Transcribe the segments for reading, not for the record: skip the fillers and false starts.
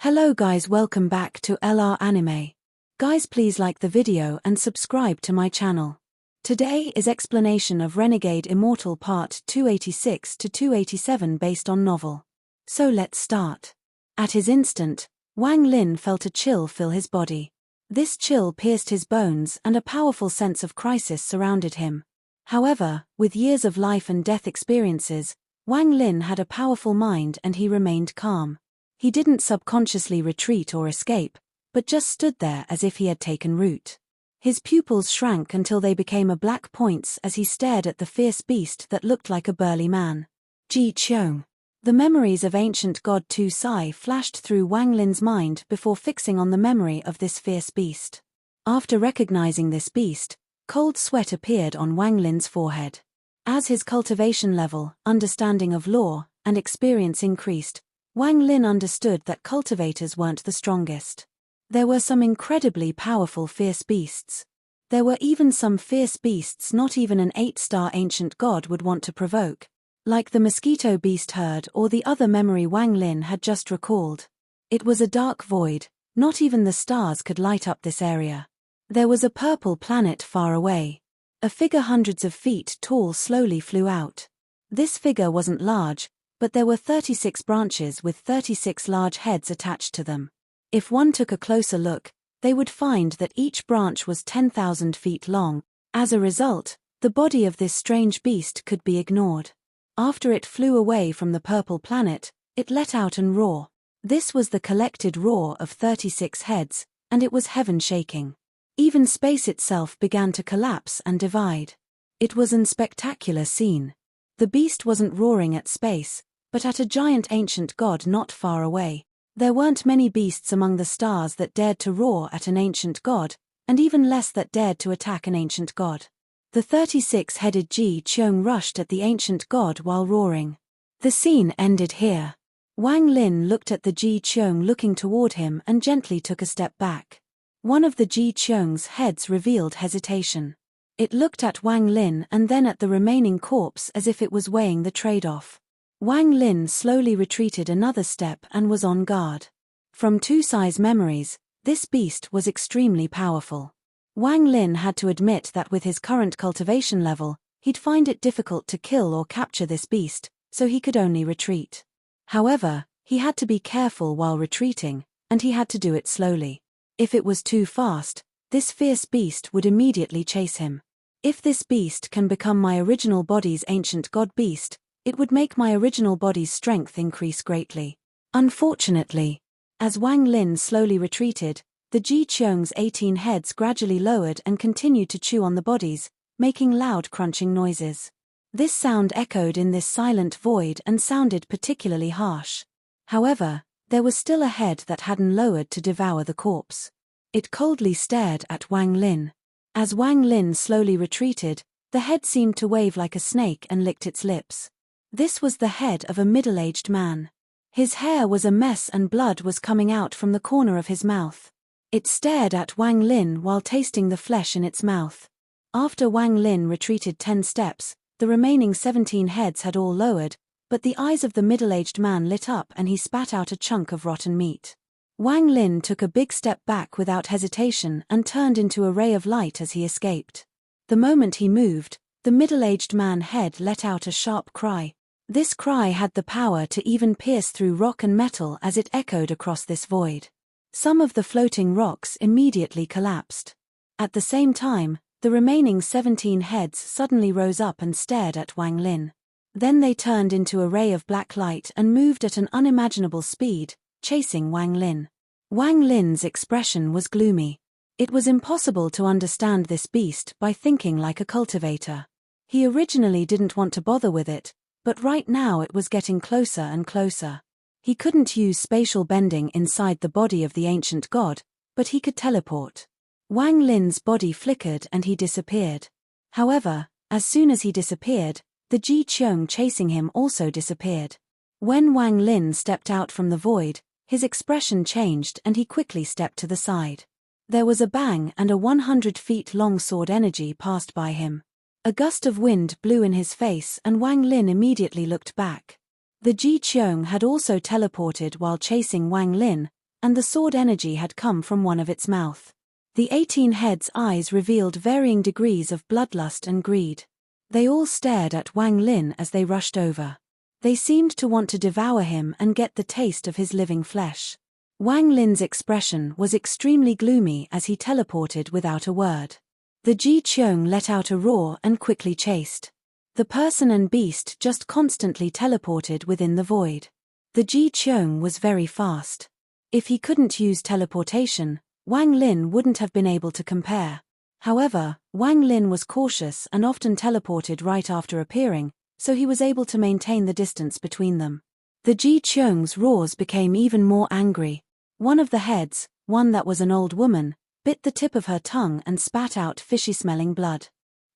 Hello guys, welcome back to LR Anime. Guys, please like the video and subscribe to my channel. Today is explanation of Renegade Immortal Part 286 to 287 based on novel. So let's start. At his instant, Wang Lin felt a chill fill his body. This chill pierced his bones and a powerful sense of crisis surrounded him. However, with years of life and death experiences, Wang Lin had a powerful mind and he remained calm. He didn't subconsciously retreat or escape, but just stood there as if he had taken root. His pupils shrank until they became a black points as he stared at the fierce beast that looked like a burly man. Ji Qiong. The memories of ancient god Tu Sai flashed through Wang Lin's mind before fixing on the memory of this fierce beast. After recognizing this beast, cold sweat appeared on Wang Lin's forehead. As his cultivation level, understanding of lore, and experience increased, Wang Lin understood that cultivators weren't the strongest. There were some incredibly powerful fierce beasts. There were even some fierce beasts not even an 8-star ancient god would want to provoke, like the mosquito beast herd or the other memory Wang Lin had just recalled. It was a dark void, not even the stars could light up this area. There was a purple planet far away. A figure hundreds of feet tall slowly flew out. This figure wasn't large, but there were 36 branches with 36 large heads attached to them. If one took a closer look, they would find that each branch was 10,000 feet long. As a result, the body of this strange beast could be ignored. After it flew away from the purple planet, it let out an roar. This was the collected roar of 36 heads, and it was heaven-shaking. Even space itself began to collapse and divide. It was an spectacular scene. The beast wasn't roaring at space, but at a giant ancient god not far away. There weren't many beasts among the stars that dared to roar at an ancient god, and even less that dared to attack an ancient god. The 36-headed Ji Qiong rushed at the ancient god while roaring. The scene ended here. Wang Lin looked at the Ji Qiong looking toward him and gently took a step back. One of the Ji Qiong's heads revealed hesitation. It looked at Wang Lin and then at the remaining corpse as if it was weighing the trade-off. Wang Lin slowly retreated another step and was on guard. From Tu Sai's memories, this beast was extremely powerful. Wang Lin had to admit that with his current cultivation level, he'd find it difficult to kill or capture this beast, so he could only retreat. However, he had to be careful while retreating, and he had to do it slowly. If it was too fast, this fierce beast would immediately chase him. If this beast can become my original body's ancient god beast, it would make my original body's strength increase greatly. Unfortunately, as Wang Lin slowly retreated, the Ji Qiong's 18 heads gradually lowered and continued to chew on the bodies, making loud crunching noises. This sound echoed in this silent void and sounded particularly harsh. However, there was still a head that hadn't lowered to devour the corpse. It coldly stared at Wang Lin. As Wang Lin slowly retreated, the head seemed to wave like a snake and licked its lips. This was the head of a middle-aged man. His hair was a mess and blood was coming out from the corner of his mouth. It stared at Wang Lin while tasting the flesh in its mouth. After Wang Lin retreated 10 steps, the remaining 17 heads had all lowered, but the eyes of the middle-aged man lit up and he spat out a chunk of rotten meat. Wang Lin took a big step back without hesitation and turned into a ray of light as he escaped. The moment he moved, the middle-aged man's head let out a sharp cry. This cry had the power to even pierce through rock and metal as it echoed across this void. Some of the floating rocks immediately collapsed. At the same time, the remaining 17 heads suddenly rose up and stared at Wang Lin. Then they turned into a ray of black light and moved at an unimaginable speed, chasing Wang Lin. Wang Lin's expression was gloomy. It was impossible to understand this beast by thinking like a cultivator. He originally didn't want to bother with it, but right now it was getting closer and closer. He couldn't use spatial bending inside the body of the ancient god, but he could teleport. Wang Lin's body flickered and he disappeared. However, as soon as he disappeared, the Ji Qiong chasing him also disappeared. When Wang Lin stepped out from the void, his expression changed and he quickly stepped to the side. There was a bang and a 100 feet long sword energy passed by him. A gust of wind blew in his face and Wang Lin immediately looked back. The Ji Qiong had also teleported while chasing Wang Lin, and the sword energy had come from one of its mouth. The 18 heads' eyes revealed varying degrees of bloodlust and greed. They all stared at Wang Lin as they rushed over. They seemed to want to devour him and get the taste of his living flesh. Wang Lin's expression was extremely gloomy as he teleported without a word. The Ji Qiong let out a roar and quickly chased. The person and beast just constantly teleported within the void. The Ji Qiong was very fast. If he couldn't use teleportation, Wang Lin wouldn't have been able to compare. However, Wang Lin was cautious and often teleported right after appearing, so he was able to maintain the distance between them. The Ji Qiong's roars became even more angry. One of the heads, one that was an old woman, bit the tip of her tongue and spat out fishy-smelling blood.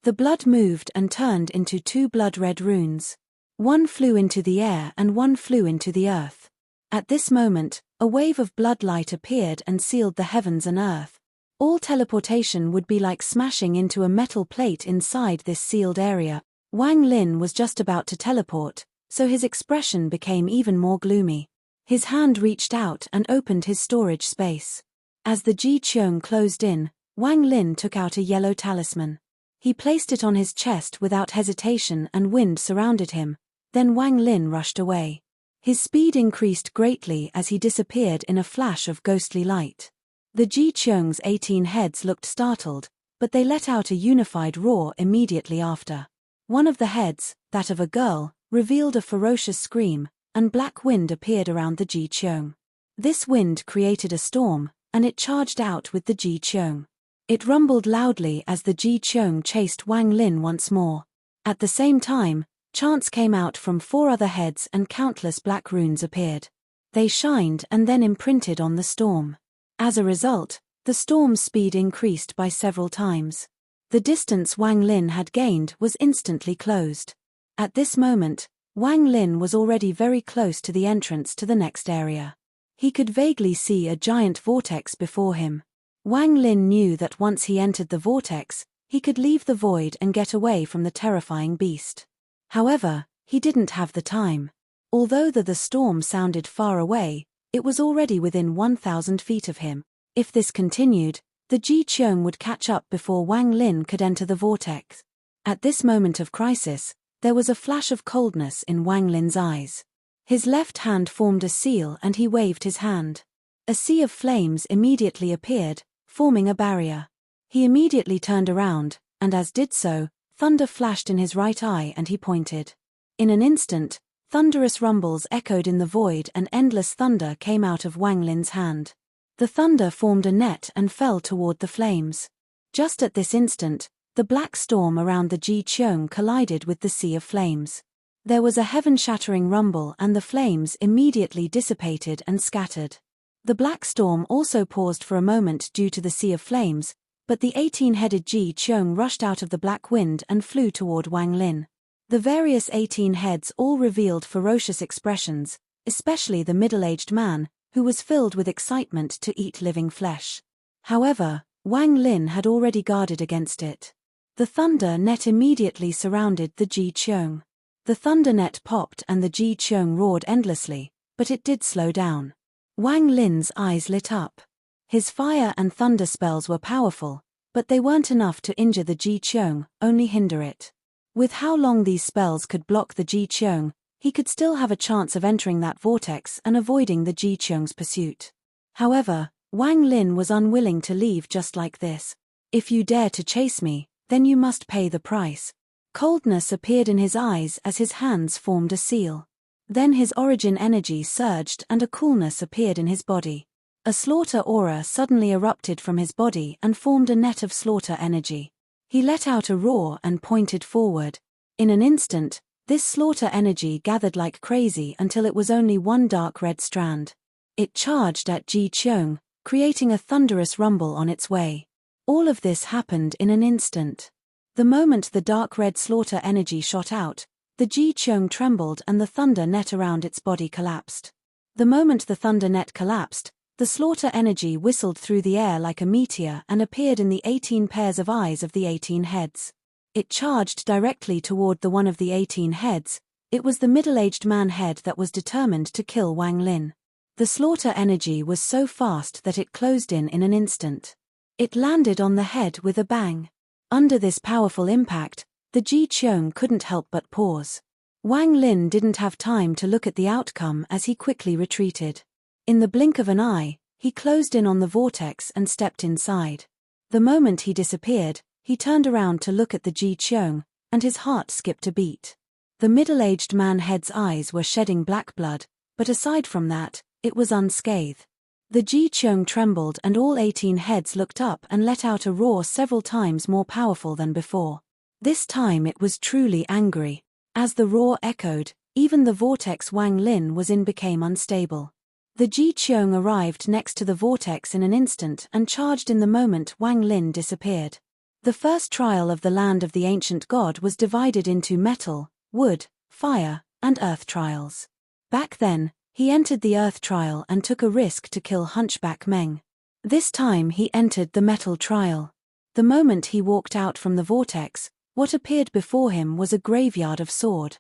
The blood moved and turned into 2 blood-red runes. One flew into the air and one flew into the earth. At this moment, a wave of blood light appeared and sealed the heavens and earth. All teleportation would be like smashing into a metal plate inside this sealed area. Wang Lin was just about to teleport, so his expression became even more gloomy. His hand reached out and opened his storage space. As the Ji Qiong closed in, Wang Lin took out a yellow talisman. He placed it on his chest without hesitation and wind surrounded him. Then Wang Lin rushed away. His speed increased greatly as he disappeared in a flash of ghostly light. The Ji Qiong's 18 heads looked startled, but they let out a unified roar immediately after. One of the heads, that of a girl, revealed a ferocious scream, and black wind appeared around the Ji Qiong. This wind created a storm, and it charged out with the Ji Qiong. It rumbled loudly as the Ji Qiong chased Wang Lin once more. At the same time, chants came out from 4 other heads and countless black runes appeared. They shined and then imprinted on the storm. As a result, the storm's speed increased by several times. The distance Wang Lin had gained was instantly closed. At this moment, Wang Lin was already very close to the entrance to the next area. He could vaguely see a giant vortex before him. Wang Lin knew that once he entered the vortex, he could leave the void and get away from the terrifying beast. However, he didn't have the time. Although the storm sounded far away, it was already within 1,000 feet of him. If this continued, the Ji Qiong would catch up before Wang Lin could enter the vortex. At this moment of crisis, there was a flash of coldness in Wang Lin's eyes. His left hand formed a seal and he waved his hand. A sea of flames immediately appeared, forming a barrier. He immediately turned around, and as did so, thunder flashed in his right eye and he pointed. In an instant, thunderous rumbles echoed in the void and endless thunder came out of Wang Lin's hand. The thunder formed a net and fell toward the flames. Just at this instant, the black storm around the Ji Qiong collided with the sea of flames. There was a heaven-shattering rumble and the flames immediately dissipated and scattered. The black storm also paused for a moment due to the sea of flames, but the 18-headed Ji Qiong rushed out of the black wind and flew toward Wang Lin. The various 18 heads all revealed ferocious expressions, especially the middle-aged man, who was filled with excitement to eat living flesh. However, Wang Lin had already guarded against it. The thunder net immediately surrounded the Ji Qiong. The thunder net popped and the Ji Qiong roared endlessly, but it did slow down. Wang Lin's eyes lit up. His fire and thunder spells were powerful, but they weren't enough to injure the Ji Qiong, only hinder it. With how long these spells could block the Ji Qiong, he could still have a chance of entering that vortex and avoiding the Ji Qiong's pursuit. However, Wang Lin was unwilling to leave just like this. If you dare to chase me, then you must pay the price. Coldness appeared in his eyes as his hands formed a seal. Then his origin energy surged and a coolness appeared in his body. A slaughter aura suddenly erupted from his body and formed a net of slaughter energy. He let out a roar and pointed forward. In an instant, this slaughter energy gathered like crazy until it was only one dark red strand. It charged at Ji Qiong, creating a thunderous rumble on its way. All of this happened in an instant. The moment the dark red slaughter energy shot out, the Ji Qiong trembled and the thunder net around its body collapsed. The moment the thunder net collapsed, the slaughter energy whistled through the air like a meteor and appeared in the 18 pairs of eyes of the 18 heads. It charged directly toward the one of the 18 heads. It was the middle-aged man head that was determined to kill Wang Lin. The slaughter energy was so fast that it closed in an instant. It landed on the head with a bang. Under this powerful impact, the Ji Cheong couldn't help but pause. Wang Lin didn't have time to look at the outcome as he quickly retreated. In the blink of an eye, he closed in on the vortex and stepped inside. The moment he disappeared, he turned around to look at the Ji Cheong, and his heart skipped a beat. The middle-aged man-head's eyes were shedding black blood, but aside from that, it was unscathed. The Ji Cheong trembled and all 18 heads looked up and let out a roar several times more powerful than before. This time it was truly angry. As the roar echoed, even the vortex Wang Lin was in became unstable. The Ji Cheong arrived next to the vortex in an instant and charged in the moment Wang Lin disappeared. The first trial of the land of the ancient god was divided into metal, wood, fire, and earth trials. Back then, he entered the earth trial and took a risk to kill Hunchback Meng. This time he entered the metal trial. The moment he walked out from the vortex, what appeared before him was a graveyard of sword.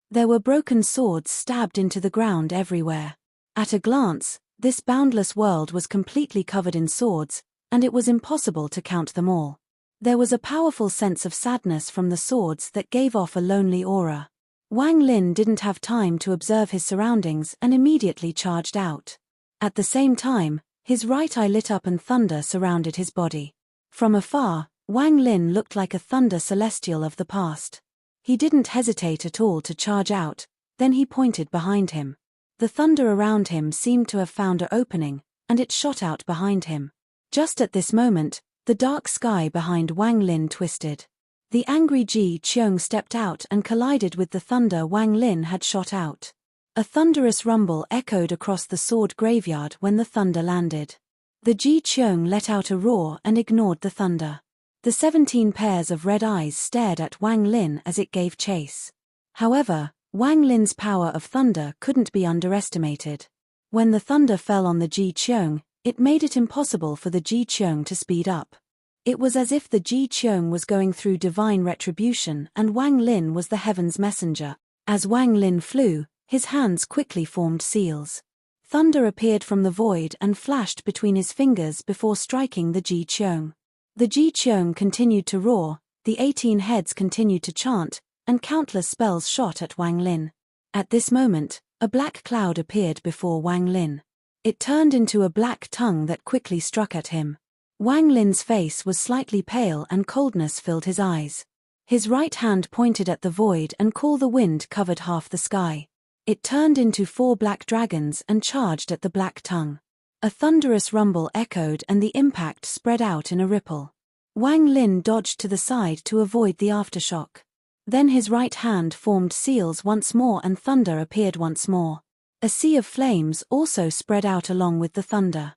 There were broken swords stabbed into the ground everywhere. At a glance, this boundless world was completely covered in swords, and it was impossible to count them all. There was a powerful sense of sadness from the swords that gave off a lonely aura. Wang Lin didn't have time to observe his surroundings and immediately charged out. At the same time, his right eye lit up and thunder surrounded his body. From afar, Wang Lin looked like a thunder celestial of the past. He didn't hesitate at all to charge out, then he pointed behind him. The thunder around him seemed to have found an opening, and it shot out behind him. Just at this moment, the dark sky behind Wang Lin twisted. The angry Ji Cheong stepped out and collided with the thunder Wang Lin had shot out. A thunderous rumble echoed across the sword graveyard when the thunder landed. The Ji Cheong let out a roar and ignored the thunder. The 17 pairs of red eyes stared at Wang Lin as it gave chase. However, Wang Lin's power of thunder couldn't be underestimated. When the thunder fell on the Ji Cheong, it made it impossible for the Ji Cheong to speed up. It was as if the Ji Cheong was going through divine retribution and Wang Lin was the heaven's messenger. As Wang Lin flew, his hands quickly formed seals. Thunder appeared from the void and flashed between his fingers before striking the Ji Cheong. The Ji Cheong continued to roar, the 18 heads continued to chant, and countless spells shot at Wang Lin. At this moment, a black cloud appeared before Wang Lin. It turned into a black tongue that quickly struck at him. Wang Lin's face was slightly pale and coldness filled his eyes. His right hand pointed at the void and the wind covered half the sky. It turned into 4 black dragons and charged at the black tongue. A thunderous rumble echoed and the impact spread out in a ripple. Wang Lin dodged to the side to avoid the aftershock. Then his right hand formed seals once more and thunder appeared once more. A sea of flames also spread out along with the thunder.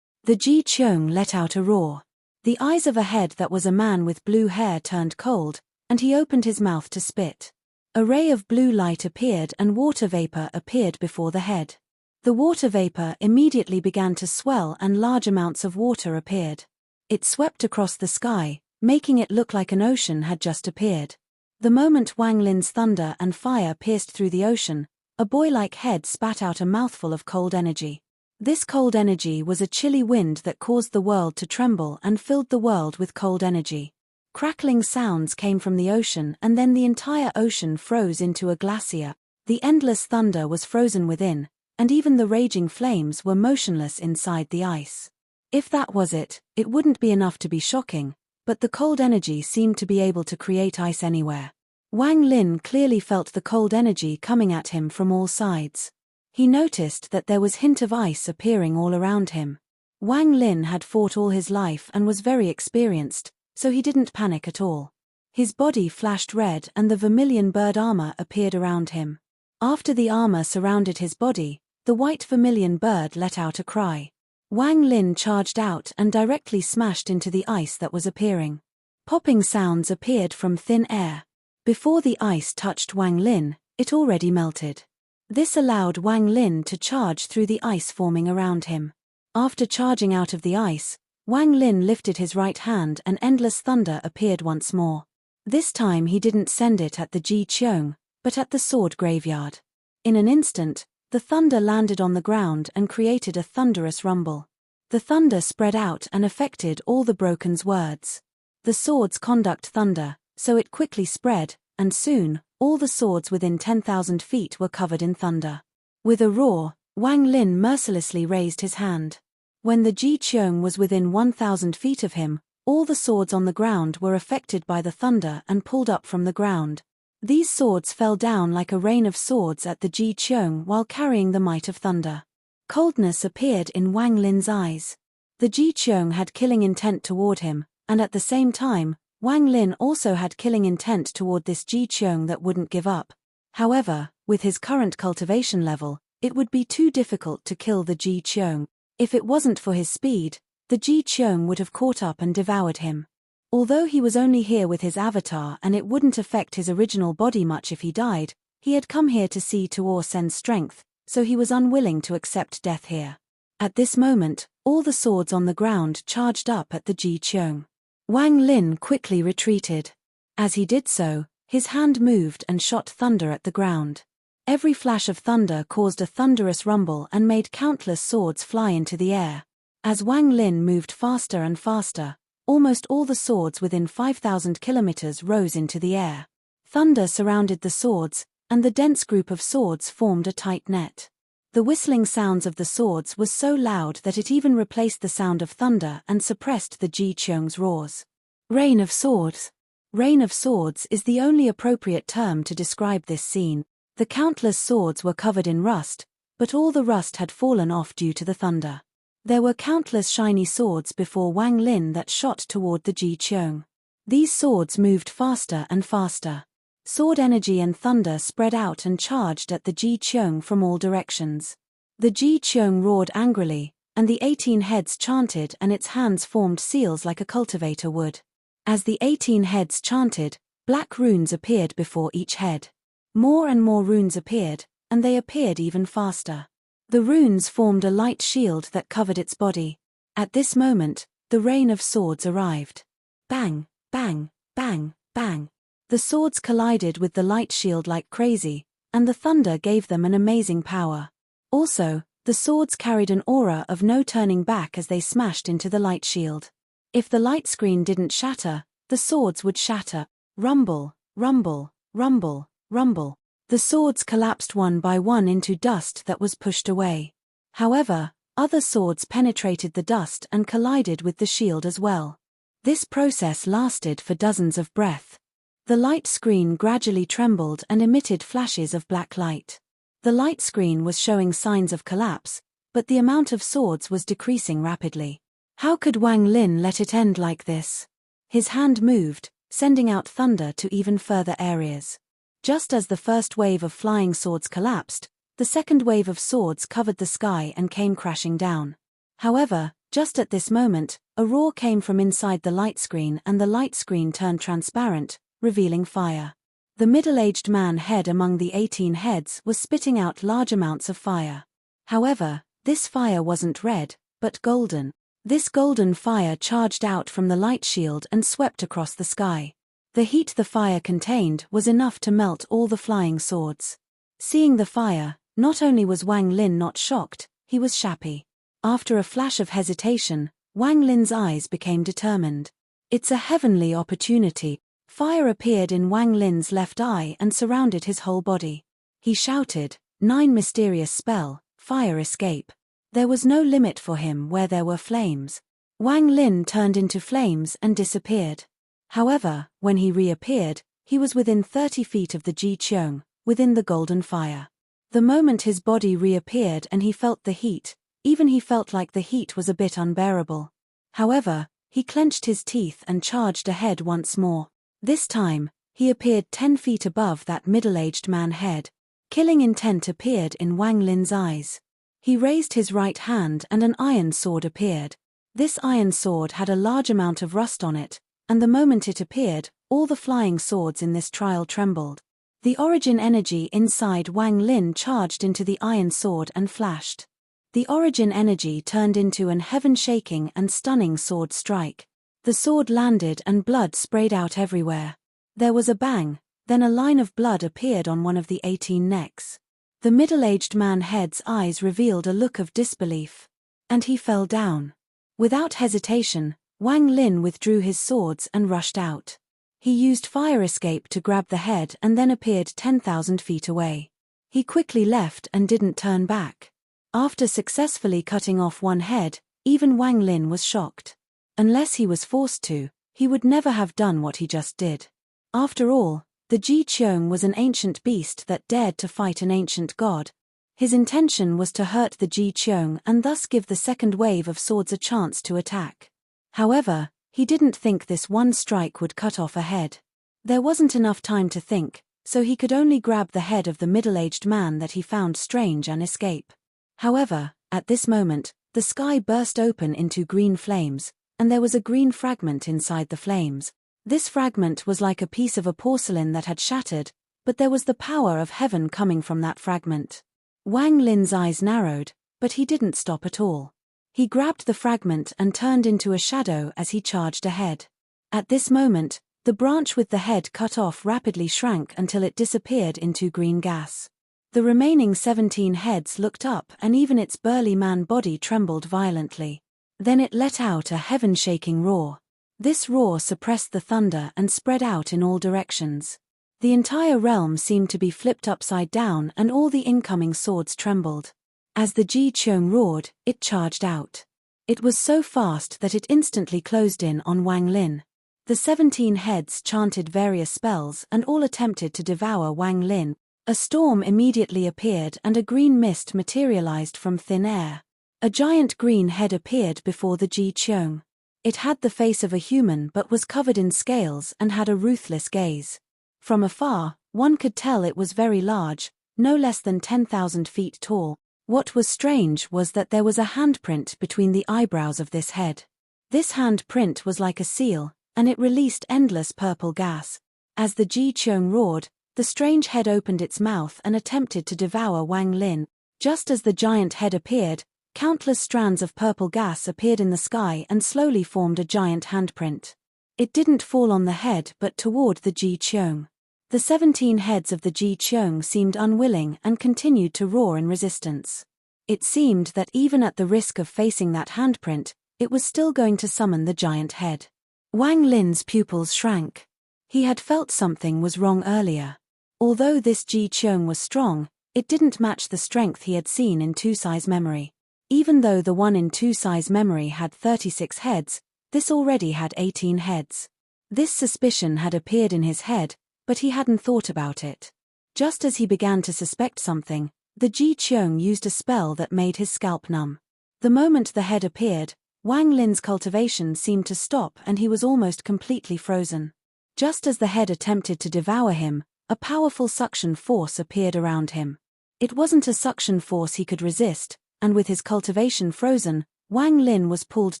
The Ji Cheong let out a roar. The eyes of a head that was a man with blue hair turned cold, and he opened his mouth to spit. A ray of blue light appeared and water vapor appeared before the head. The water vapor immediately began to swell and large amounts of water appeared. It swept across the sky, making it look like an ocean had just appeared. The moment Wang Lin's thunder and fire pierced through the ocean, a boy-like head spat out a mouthful of cold energy. This cold energy was a chilly wind that caused the world to tremble and filled the world with cold energy. Crackling sounds came from the ocean and then the entire ocean froze into a glacier. The endless thunder was frozen within, and even the raging flames were motionless inside the ice. If that was it, it wouldn't be enough to be shocking, but the cold energy seemed to be able to create ice anywhere. Wang Lin clearly felt the cold energy coming at him from all sides. He noticed that there was hint of ice appearing all around him. Wang Lin had fought all his life and was very experienced, so he didn't panic at all. His body flashed red and the vermilion bird armor appeared around him. After the armor surrounded his body, the white vermilion bird let out a cry. Wang Lin charged out and directly smashed into the ice that was appearing. Popping sounds appeared from thin air. Before the ice touched Wang Lin, it already melted. This allowed Wang Lin to charge through the ice forming around him. After charging out of the ice, Wang Lin lifted his right hand and endless thunder appeared once more. This time he didn't send it at the Ji Cheong, but at the sword graveyard. In an instant, The thunder landed on the ground and created a thunderous rumble. The thunder spread out and affected all the broken's words. The swords conduct thunder, so it quickly spread, and soon, all the swords within 10,000 feet were covered in thunder. With a roar, Wang Lin mercilessly raised his hand. When the Ji Qiong was within 1,000 feet of him, all the swords on the ground were affected by the thunder and pulled up from the ground. These swords fell down like a rain of swords at the Ji Qiong while carrying the might of thunder. Coldness appeared in Wang Lin's eyes. The Ji Qiong had killing intent toward him, and at the same time, Wang Lin also had killing intent toward this Ji Qiong that wouldn't give up. However, with his current cultivation level, it would be too difficult to kill the Ji Qiong. If it wasn't for his speed, the Ji Qiong would have caught up and devoured him. Although he was only here with his avatar and it wouldn't affect his original body much if he died, he had come here to see Tuor Sen's strength, so he was unwilling to accept death here. At this moment, all the swords on the ground charged up at the Ji Qiong. Wang Lin quickly retreated. As he did so, his hand moved and shot thunder at the ground. Every flash of thunder caused a thunderous rumble and made countless swords fly into the air. As Wang Lin moved faster and faster, almost all the swords within 5,000 kilometers rose into the air. Thunder surrounded the swords, and the dense group of swords formed a tight net. The whistling sounds of the swords was so loud that it even replaced the sound of thunder and suppressed the Ji Qiong's roars. Rain of Swords. Rain of Swords is the only appropriate term to describe this scene. The countless swords were covered in rust, but all the rust had fallen off due to the thunder. There were countless shiny swords before Wang Lin that shot toward the Ji Qiong. These swords moved faster and faster. Sword energy and thunder spread out and charged at the Ji Qiong from all directions. The Ji Qiong roared angrily, and the 18 heads chanted and its hands formed seals like a cultivator would. As the 18 heads chanted, black runes appeared before each head. More and more runes appeared, and they appeared even faster. The runes formed a light shield that covered its body. At this moment, the rain of swords arrived. Bang, bang, bang, bang. The swords collided with the light shield like crazy, and the thunder gave them an amazing power. Also, the swords carried an aura of no turning back as they smashed into the light shield. If the light screen didn't shatter, the swords would shatter. Rumble, rumble, rumble, rumble. The swords collapsed one by one into dust that was pushed away. However, other swords penetrated the dust and collided with the shield as well. This process lasted for dozens of breaths. The light screen gradually trembled and emitted flashes of black light. The light screen was showing signs of collapse, but the amount of swords was decreasing rapidly. How could Wang Lin let it end like this? His hand moved, sending out thunder to even further areas. Just as the first wave of flying swords collapsed, the second wave of swords covered the sky and came crashing down. However, just at this moment, a roar came from inside the light screen and the light screen turned transparent, revealing fire. The middle-aged man head among the 18 heads was spitting out large amounts of fire. However, this fire wasn't red, but golden. This golden fire charged out from the light shield and swept across the sky. The heat the fire contained was enough to melt all the flying swords. Seeing the fire, not only was Wang Lin not shocked, he was happy. After a flash of hesitation, Wang Lin's eyes became determined. It's a heavenly opportunity. Fire appeared in Wang Lin's left eye and surrounded his whole body. He shouted, 9 mysterious spell, fire escape. There was no limit for him where there were flames. Wang Lin turned into flames and disappeared. However, when he reappeared, he was within 30 feet of the Ji Qiong, within the golden fire. The moment his body reappeared and he felt the heat, even he felt like the heat was a bit unbearable. However, he clenched his teeth and charged ahead once more. This time, he appeared 10 feet above that middle-aged man head. Killing intent appeared in Wang Lin's eyes. He raised his right hand and an iron sword appeared. This iron sword had a large amount of rust on it, and the moment it appeared, all the flying swords in this trial trembled. The origin energy inside Wang Lin charged into the iron sword and flashed. The origin energy turned into an heaven-shaking and stunning sword strike. The sword landed and blood sprayed out everywhere. There was a bang, then a line of blood appeared on one of the 18 necks. The middle-aged man's eyes revealed a look of disbelief. And he fell down. Without hesitation, Wang Lin withdrew his swords and rushed out. He used fire escape to grab the head and then appeared 10,000 feet away. He quickly left and didn't turn back. After successfully cutting off one head, even Wang Lin was shocked. Unless he was forced to, he would never have done what he just did. After all, the Ji Qiong was an ancient beast that dared to fight an ancient god. His intention was to hurt the Ji Qiong and thus give the second wave of swords a chance to attack. However, he didn't think this one strike would cut off a head. There wasn't enough time to think, so he could only grab the head of the middle-aged man that he found strange and escape. However, at this moment, the sky burst open into green flames, and there was a green fragment inside the flames. This fragment was like a piece of a porcelain that had shattered, but there was the power of heaven coming from that fragment. Wang Lin's eyes narrowed, but he didn't stop at all. He grabbed the fragment and turned into a shadow as he charged ahead. At this moment, the branch with the head cut off rapidly shrank until it disappeared into green gas. The remaining 17 heads looked up and even its burly man body trembled violently. Then it let out a heaven-shaking roar. This roar suppressed the thunder and spread out in all directions. The entire realm seemed to be flipped upside down and all the incoming swords trembled. As the Ji Qiong roared, it charged out. It was so fast that it instantly closed in on Wang Lin. The 17 heads chanted various spells and all attempted to devour Wang Lin. A storm immediately appeared and a green mist materialized from thin air. A giant green head appeared before the Ji Qiong. It had the face of a human but was covered in scales and had a ruthless gaze. From afar, one could tell it was very large, no less than 10,000 feet tall. What was strange was that there was a handprint between the eyebrows of this head. This handprint was like a seal, and it released endless purple gas. As the Ji Qiong roared, the strange head opened its mouth and attempted to devour Wang Lin. Just as the giant head appeared, countless strands of purple gas appeared in the sky and slowly formed a giant handprint. It didn't fall on the head but toward the Ji Qiong. The 17 heads of the Ji Qiong seemed unwilling and continued to roar in resistance. It seemed that even at the risk of facing that handprint, it was still going to summon the giant head. Wang Lin's pupils shrank. He had felt something was wrong earlier. Although this Ji Qiong was strong, it didn't match the strength he had seen in Tusai's memory. Even though the one in Tusai's memory had 36 heads, this already had 18 heads. This suspicion had appeared in his head, but he hadn't thought about it. Just as he began to suspect something, the Ji Qiong used a spell that made his scalp numb. The moment the head appeared, Wang Lin's cultivation seemed to stop and he was almost completely frozen. Just as the head attempted to devour him, a powerful suction force appeared around him. It wasn't a suction force he could resist, and with his cultivation frozen, Wang Lin was pulled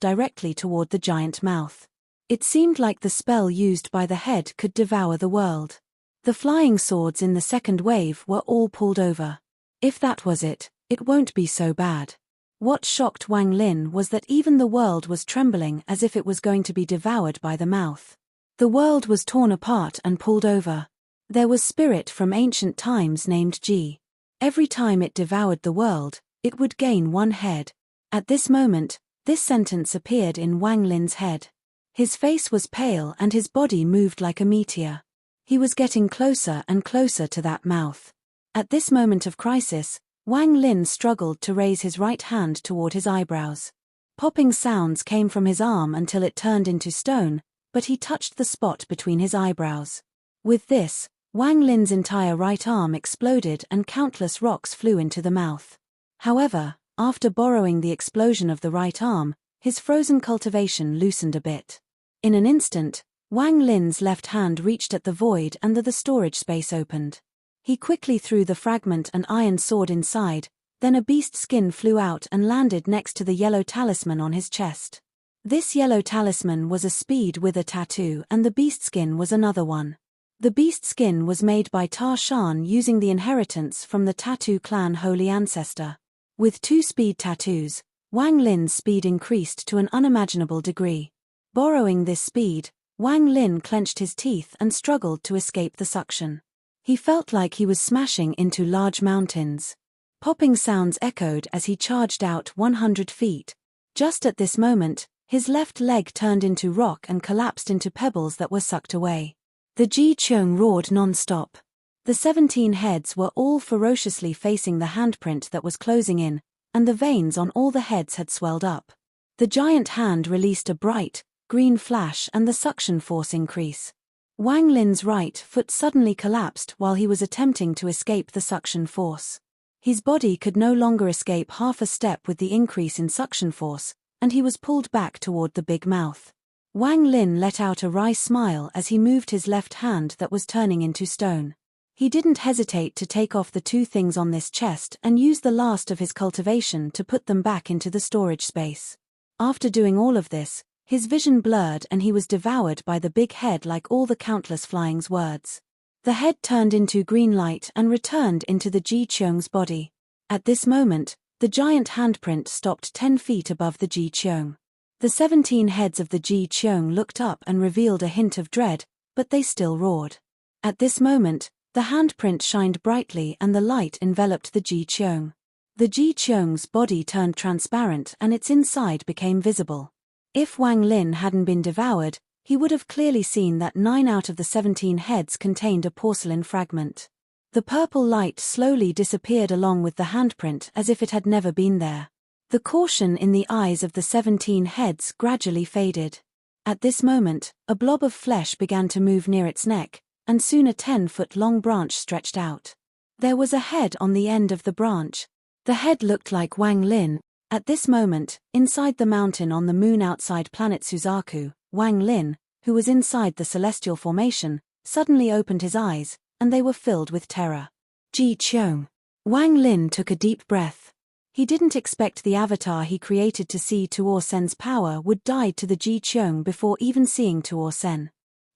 directly toward the giant mouth. It seemed like the spell used by the head could devour the world. The flying swords in the second wave were all pulled over. If that was it, it won't be so bad. What shocked Wang Lin was that even the world was trembling as if it was going to be devoured by the mouth. The world was torn apart and pulled over. There was spirit from ancient times named Ji. Every time it devoured the world, it would gain one head. At this moment, this sentence appeared in Wang Lin's head. His face was pale and his body moved like a meteor. He was getting closer and closer to that mouth. At this moment of crisis, Wang Lin struggled to raise his right hand toward his eyebrows. Popping sounds came from his arm until it turned into stone, but he touched the spot between his eyebrows. With this, Wang Lin's entire right arm exploded and countless rocks flew into the mouth. However, after borrowing the explosion of the right arm, his frozen cultivation loosened a bit. In an instant, Wang Lin's left hand reached at the void and the storage space opened. He quickly threw the fragment and iron sword inside, then a beast skin flew out and landed next to the yellow talisman on his chest. This yellow talisman was a speed with a tattoo and the beast skin was another one. The beast skin was made by Ta Shan using the inheritance from the tattoo clan holy ancestor. With 2 speed tattoos, Wang Lin's speed increased to an unimaginable degree. Borrowing this speed, Wang Lin clenched his teeth and struggled to escape the suction. He felt like he was smashing into large mountains. Popping sounds echoed as he charged out 100 feet. Just at this moment, his left leg turned into rock and collapsed into pebbles that were sucked away. The Ji Cheong roared non-stop. The 17 heads were all ferociously facing the handprint that was closing in, and the veins on all the heads had swelled up. The giant hand released a bright, green flash and the suction force increase. Wang Lin's right foot suddenly collapsed while he was attempting to escape the suction force. His body could no longer escape half a step with the increase in suction force, and he was pulled back toward the big mouth. Wang Lin let out a wry smile as he moved his left hand that was turning into stone. He didn't hesitate to take off the two things on this chest and use the last of his cultivation to put them back into the storage space. After doing all of this, his vision blurred and he was devoured by the big head like all the countless flying's words. The head turned into green light and returned into the Ji Cheong's body. At this moment, the giant handprint stopped 10 feet above the Ji Cheong. The 17 heads of the Ji Cheong looked up and revealed a hint of dread, but they still roared. At this moment, the handprint shined brightly and the light enveloped the Ji Cheong. The Ji Cheong's body turned transparent and its inside became visible. If Wang Lin hadn't been devoured, he would have clearly seen that 9 out of the 17 heads contained a porcelain fragment. The purple light slowly disappeared along with the handprint as if it had never been there. The caution in the eyes of the 17 heads gradually faded. At this moment, a blob of flesh began to move near its neck, and soon a 10-foot-long branch stretched out. There was a head on the end of the branch. The head looked like Wang Lin. At this moment, inside the mountain on the moon outside planet Suzaku, Wang Lin, who was inside the celestial formation, suddenly opened his eyes, and they were filled with terror. Ji Cheong. Wang Lin took a deep breath. He didn't expect the avatar he created to see Tuor Sen's power would die to the Ji Cheong before even seeing Tuor Sen.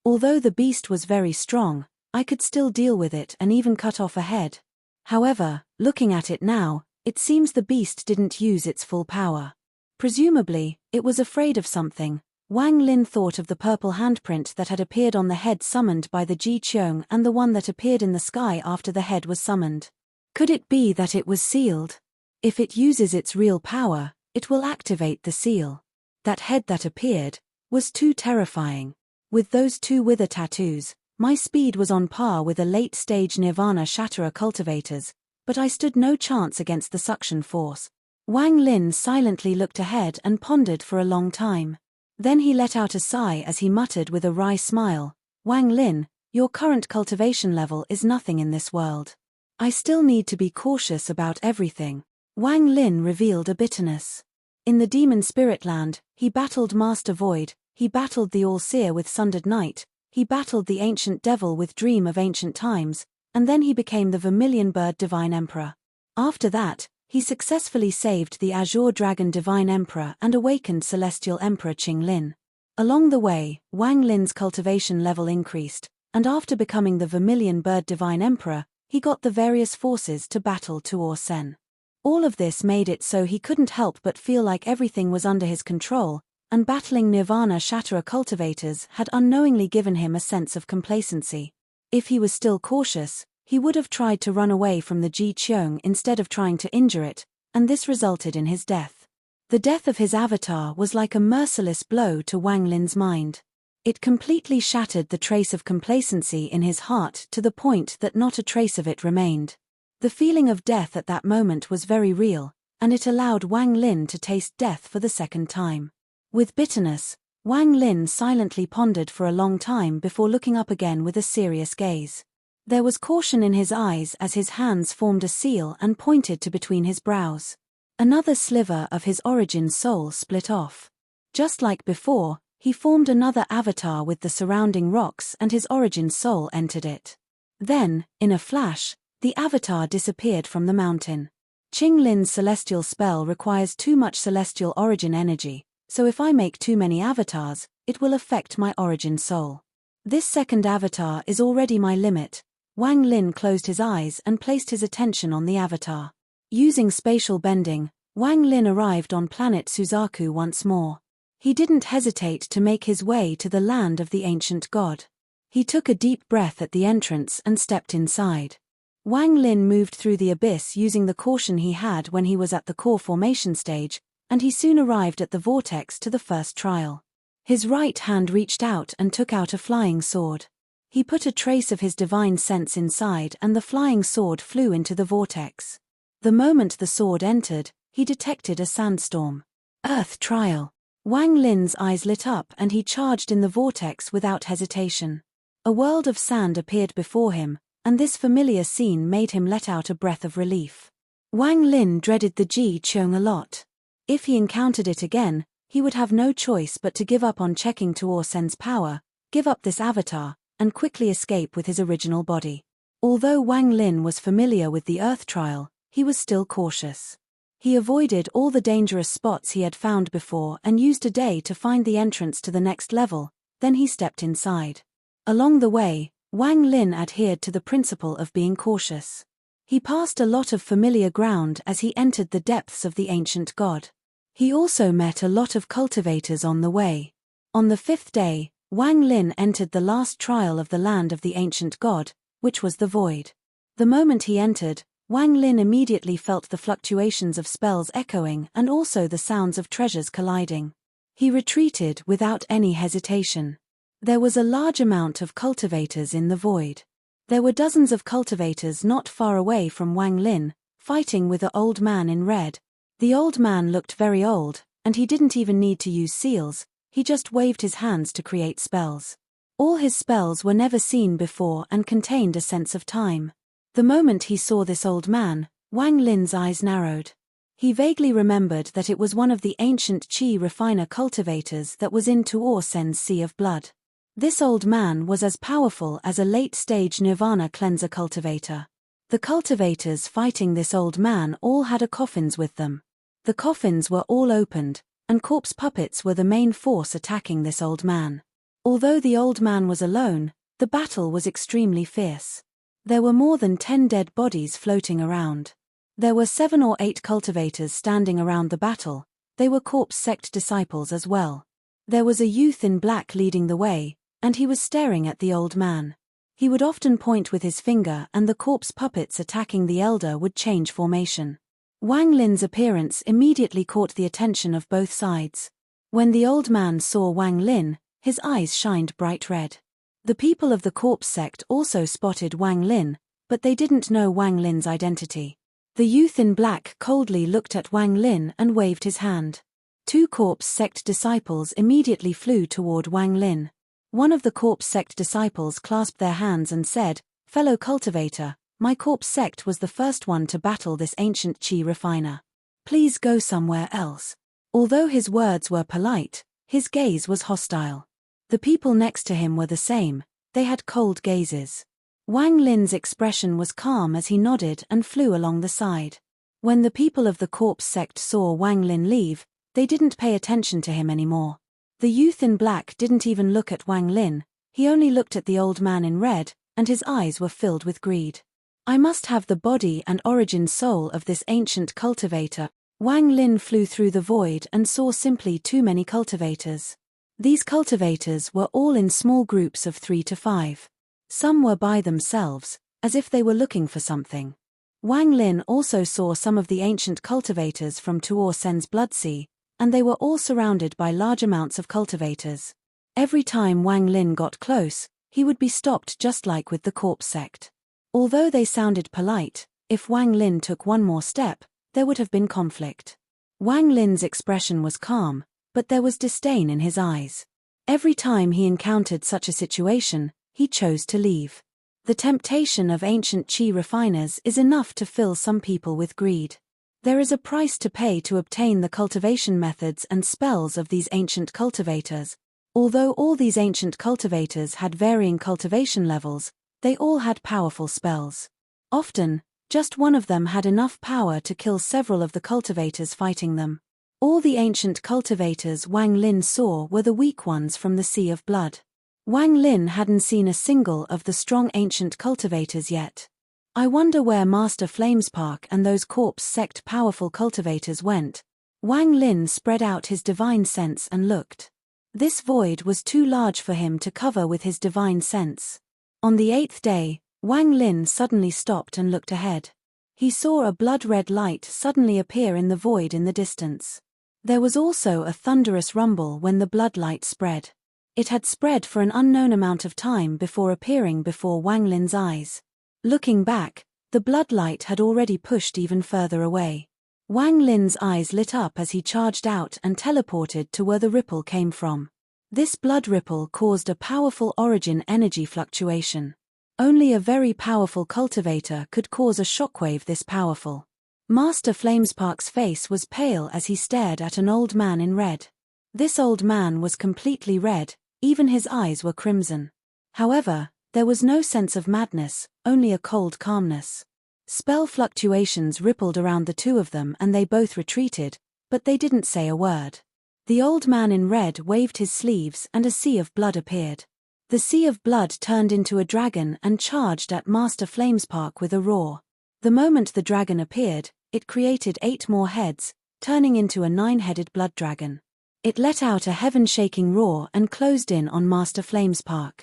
Although the beast was very strong, I could still deal with it and even cut off a head. However, looking at it now, it seems the beast didn't use its full power. Presumably, it was afraid of something. Wang Lin thought of the purple handprint that had appeared on the head summoned by the Ji Cheong and the one that appeared in the sky after the head was summoned. Could it be that it was sealed? If it uses its real power, it will activate the seal. That head that appeared was too terrifying. With those two wither tattoos, my speed was on par with a late-stage Nirvana Shatterer cultivators, but I stood no chance against the suction force. Wang Lin silently looked ahead and pondered for a long time. Then he let out a sigh as he muttered with a wry smile, "Wang Lin, your current cultivation level is nothing in this world. I still need to be cautious about everything." Wang Lin revealed a bitterness. In the demon spirit land, he battled Master Void, he battled the All-Seer with Sundered Night, he battled the Ancient Devil with Dream of Ancient Times, and then he became the Vermilion Bird Divine Emperor. After that, he successfully saved the Azure Dragon Divine Emperor and awakened Celestial Emperor Qing Lin. Along the way, Wang Lin's cultivation level increased, and after becoming the Vermilion Bird Divine Emperor, he got the various forces to battle Tuor Sen. All of this made it so he couldn't help but feel like everything was under his control, and battling Nirvana Shatterer cultivators had unknowingly given him a sense of complacency. If he was still cautious, he would have tried to run away from the Ji Cheong instead of trying to injure it, and this resulted in his death. The death of his avatar was like a merciless blow to Wang Lin's mind. It completely shattered the trace of complacency in his heart to the point that not a trace of it remained. The feeling of death at that moment was very real, and it allowed Wang Lin to taste death for the second time. With bitterness, Wang Lin silently pondered for a long time before looking up again with a serious gaze. There was caution in his eyes as his hands formed a seal and pointed to between his brows. Another sliver of his origin soul split off. Just like before, he formed another avatar with the surrounding rocks and his origin soul entered it. Then, in a flash, the avatar disappeared from the mountain. Qing Lin's celestial spell requires too much celestial origin energy, so if I make too many avatars, it will affect my origin soul. This second avatar is already my limit. Wang Lin closed his eyes and placed his attention on the avatar. Using spatial bending, Wang Lin arrived on planet Suzaku once more. He didn't hesitate to make his way to the land of the ancient god. He took a deep breath at the entrance and stepped inside. Wang Lin moved through the abyss using the caution he had when he was at the core formation stage, and he soon arrived at the vortex to the first trial. His right hand reached out and took out a flying sword. He put a trace of his divine sense inside and the flying sword flew into the vortex. The moment the sword entered, he detected a sandstorm. Earth trial. Wang Lin's eyes lit up and he charged in the vortex without hesitation. A world of sand appeared before him, and this familiar scene made him let out a breath of relief. Wang Lin dreaded the Ji Cheong a lot. If he encountered it again, he would have no choice but to give up on checking Tuor Sen's power, give up this avatar, and quickly escape with his original body. Although Wang Lin was familiar with the Earth trial, he was still cautious. He avoided all the dangerous spots he had found before and used a day to find the entrance to the next level, then he stepped inside. Along the way, Wang Lin adhered to the principle of being cautious. He passed a lot of familiar ground as he entered the depths of the ancient god. He also met a lot of cultivators on the way. On the 5th day, Wang Lin entered the last trial of the land of the ancient god, which was the void. The moment he entered, Wang Lin immediately felt the fluctuations of spells echoing and also the sounds of treasures colliding. He retreated without any hesitation. There was a large amount of cultivators in the void. There were dozens of cultivators not far away from Wang Lin, fighting with an old man in red. The old man looked very old, and he didn't even need to use seals, he just waved his hands to create spells. All his spells were never seen before and contained a sense of time. The moment he saw this old man, Wang Lin's eyes narrowed. He vaguely remembered that it was one of the ancient Qi refiner cultivators that was in Tuor Sen's Sea of Blood. This old man was as powerful as a late-stage Nirvana cleanser cultivator. The cultivators fighting this old man all had coffins with them. The coffins were all opened, and corpse puppets were the main force attacking this old man. Although the old man was alone, the battle was extremely fierce. There were more than 10 dead bodies floating around. There were 7 or 8 cultivators standing around the battle. They were corpse sect disciples as well. There was a youth in black leading the way, and he was staring at the old man. He would often point with his finger and the corpse puppets attacking the elder would change formation. Wang Lin's appearance immediately caught the attention of both sides. When the old man saw Wang Lin, his eyes shined bright red. The people of the corpse sect also spotted Wang Lin, but they didn't know Wang Lin's identity. The youth in black coldly looked at Wang Lin and waved his hand. 2 corpse sect disciples immediately flew toward Wang Lin. One of the corpse sect disciples clasped their hands and said, "Fellow cultivator, my corpse sect was the first one to battle this ancient Qi refiner. Please go somewhere else." Although his words were polite, his gaze was hostile. The people next to him were the same, they had cold gazes. Wang Lin's expression was calm as he nodded and flew along the side. When the people of the corpse sect saw Wang Lin leave, they didn't pay attention to him anymore. The youth in black didn't even look at Wang Lin, he only looked at the old man in red, and his eyes were filled with greed. "I must have the body and origin soul of this ancient cultivator." Wang Lin flew through the void and saw simply too many cultivators. These cultivators were all in small groups of 3 to 5. Some were by themselves, as if they were looking for something. Wang Lin also saw some of the ancient cultivators from Tuor Sen's Blood Sea, and they were all surrounded by large amounts of cultivators. Every time Wang Lin got close, he would be stopped just like with the corpse sect. Although they sounded polite, if Wang Lin took one more step, there would have been conflict. Wang Lin's expression was calm, but there was disdain in his eyes. Every time he encountered such a situation, he chose to leave. The temptation of ancient Qi refiners is enough to fill some people with greed. There is a price to pay to obtain the cultivation methods and spells of these ancient cultivators. Although all these ancient cultivators had varying cultivation levels, they all had powerful spells. Often, just one of them had enough power to kill several of the cultivators fighting them. All the ancient cultivators Wang Lin saw were the weak ones from the Sea of Blood. Wang Lin hadn't seen a single of the strong ancient cultivators yet. "I wonder where Master Flamespark and those corpse sect powerful cultivators went." Wang Lin spread out his divine sense and looked. This void was too large for him to cover with his divine sense. On the 8th day, Wang Lin suddenly stopped and looked ahead. He saw a blood-red light suddenly appear in the void in the distance. There was also a thunderous rumble when the blood light spread. It had spread for an unknown amount of time before appearing before Wang Lin's eyes. Looking back, the blood light had already pushed even further away. Wang Lin's eyes lit up as he charged out and teleported to where the ripple came from. This blood ripple caused a powerful origin energy fluctuation. Only a very powerful cultivator could cause a shockwave this powerful. Master Flamespark's face was pale as he stared at an old man in red. This old man was completely red, even his eyes were crimson. However, there was no sense of madness, only a cold calmness. Spell fluctuations rippled around the two of them and they both retreated, but they didn't say a word. The old man in red waved his sleeves and a sea of blood appeared. The sea of blood turned into a dragon and charged at Master Flamespark with a roar. The moment the dragon appeared, it created 8 more heads, turning into a 9-headed blood dragon. It let out a heaven-shaking roar and closed in on Master Flamespark.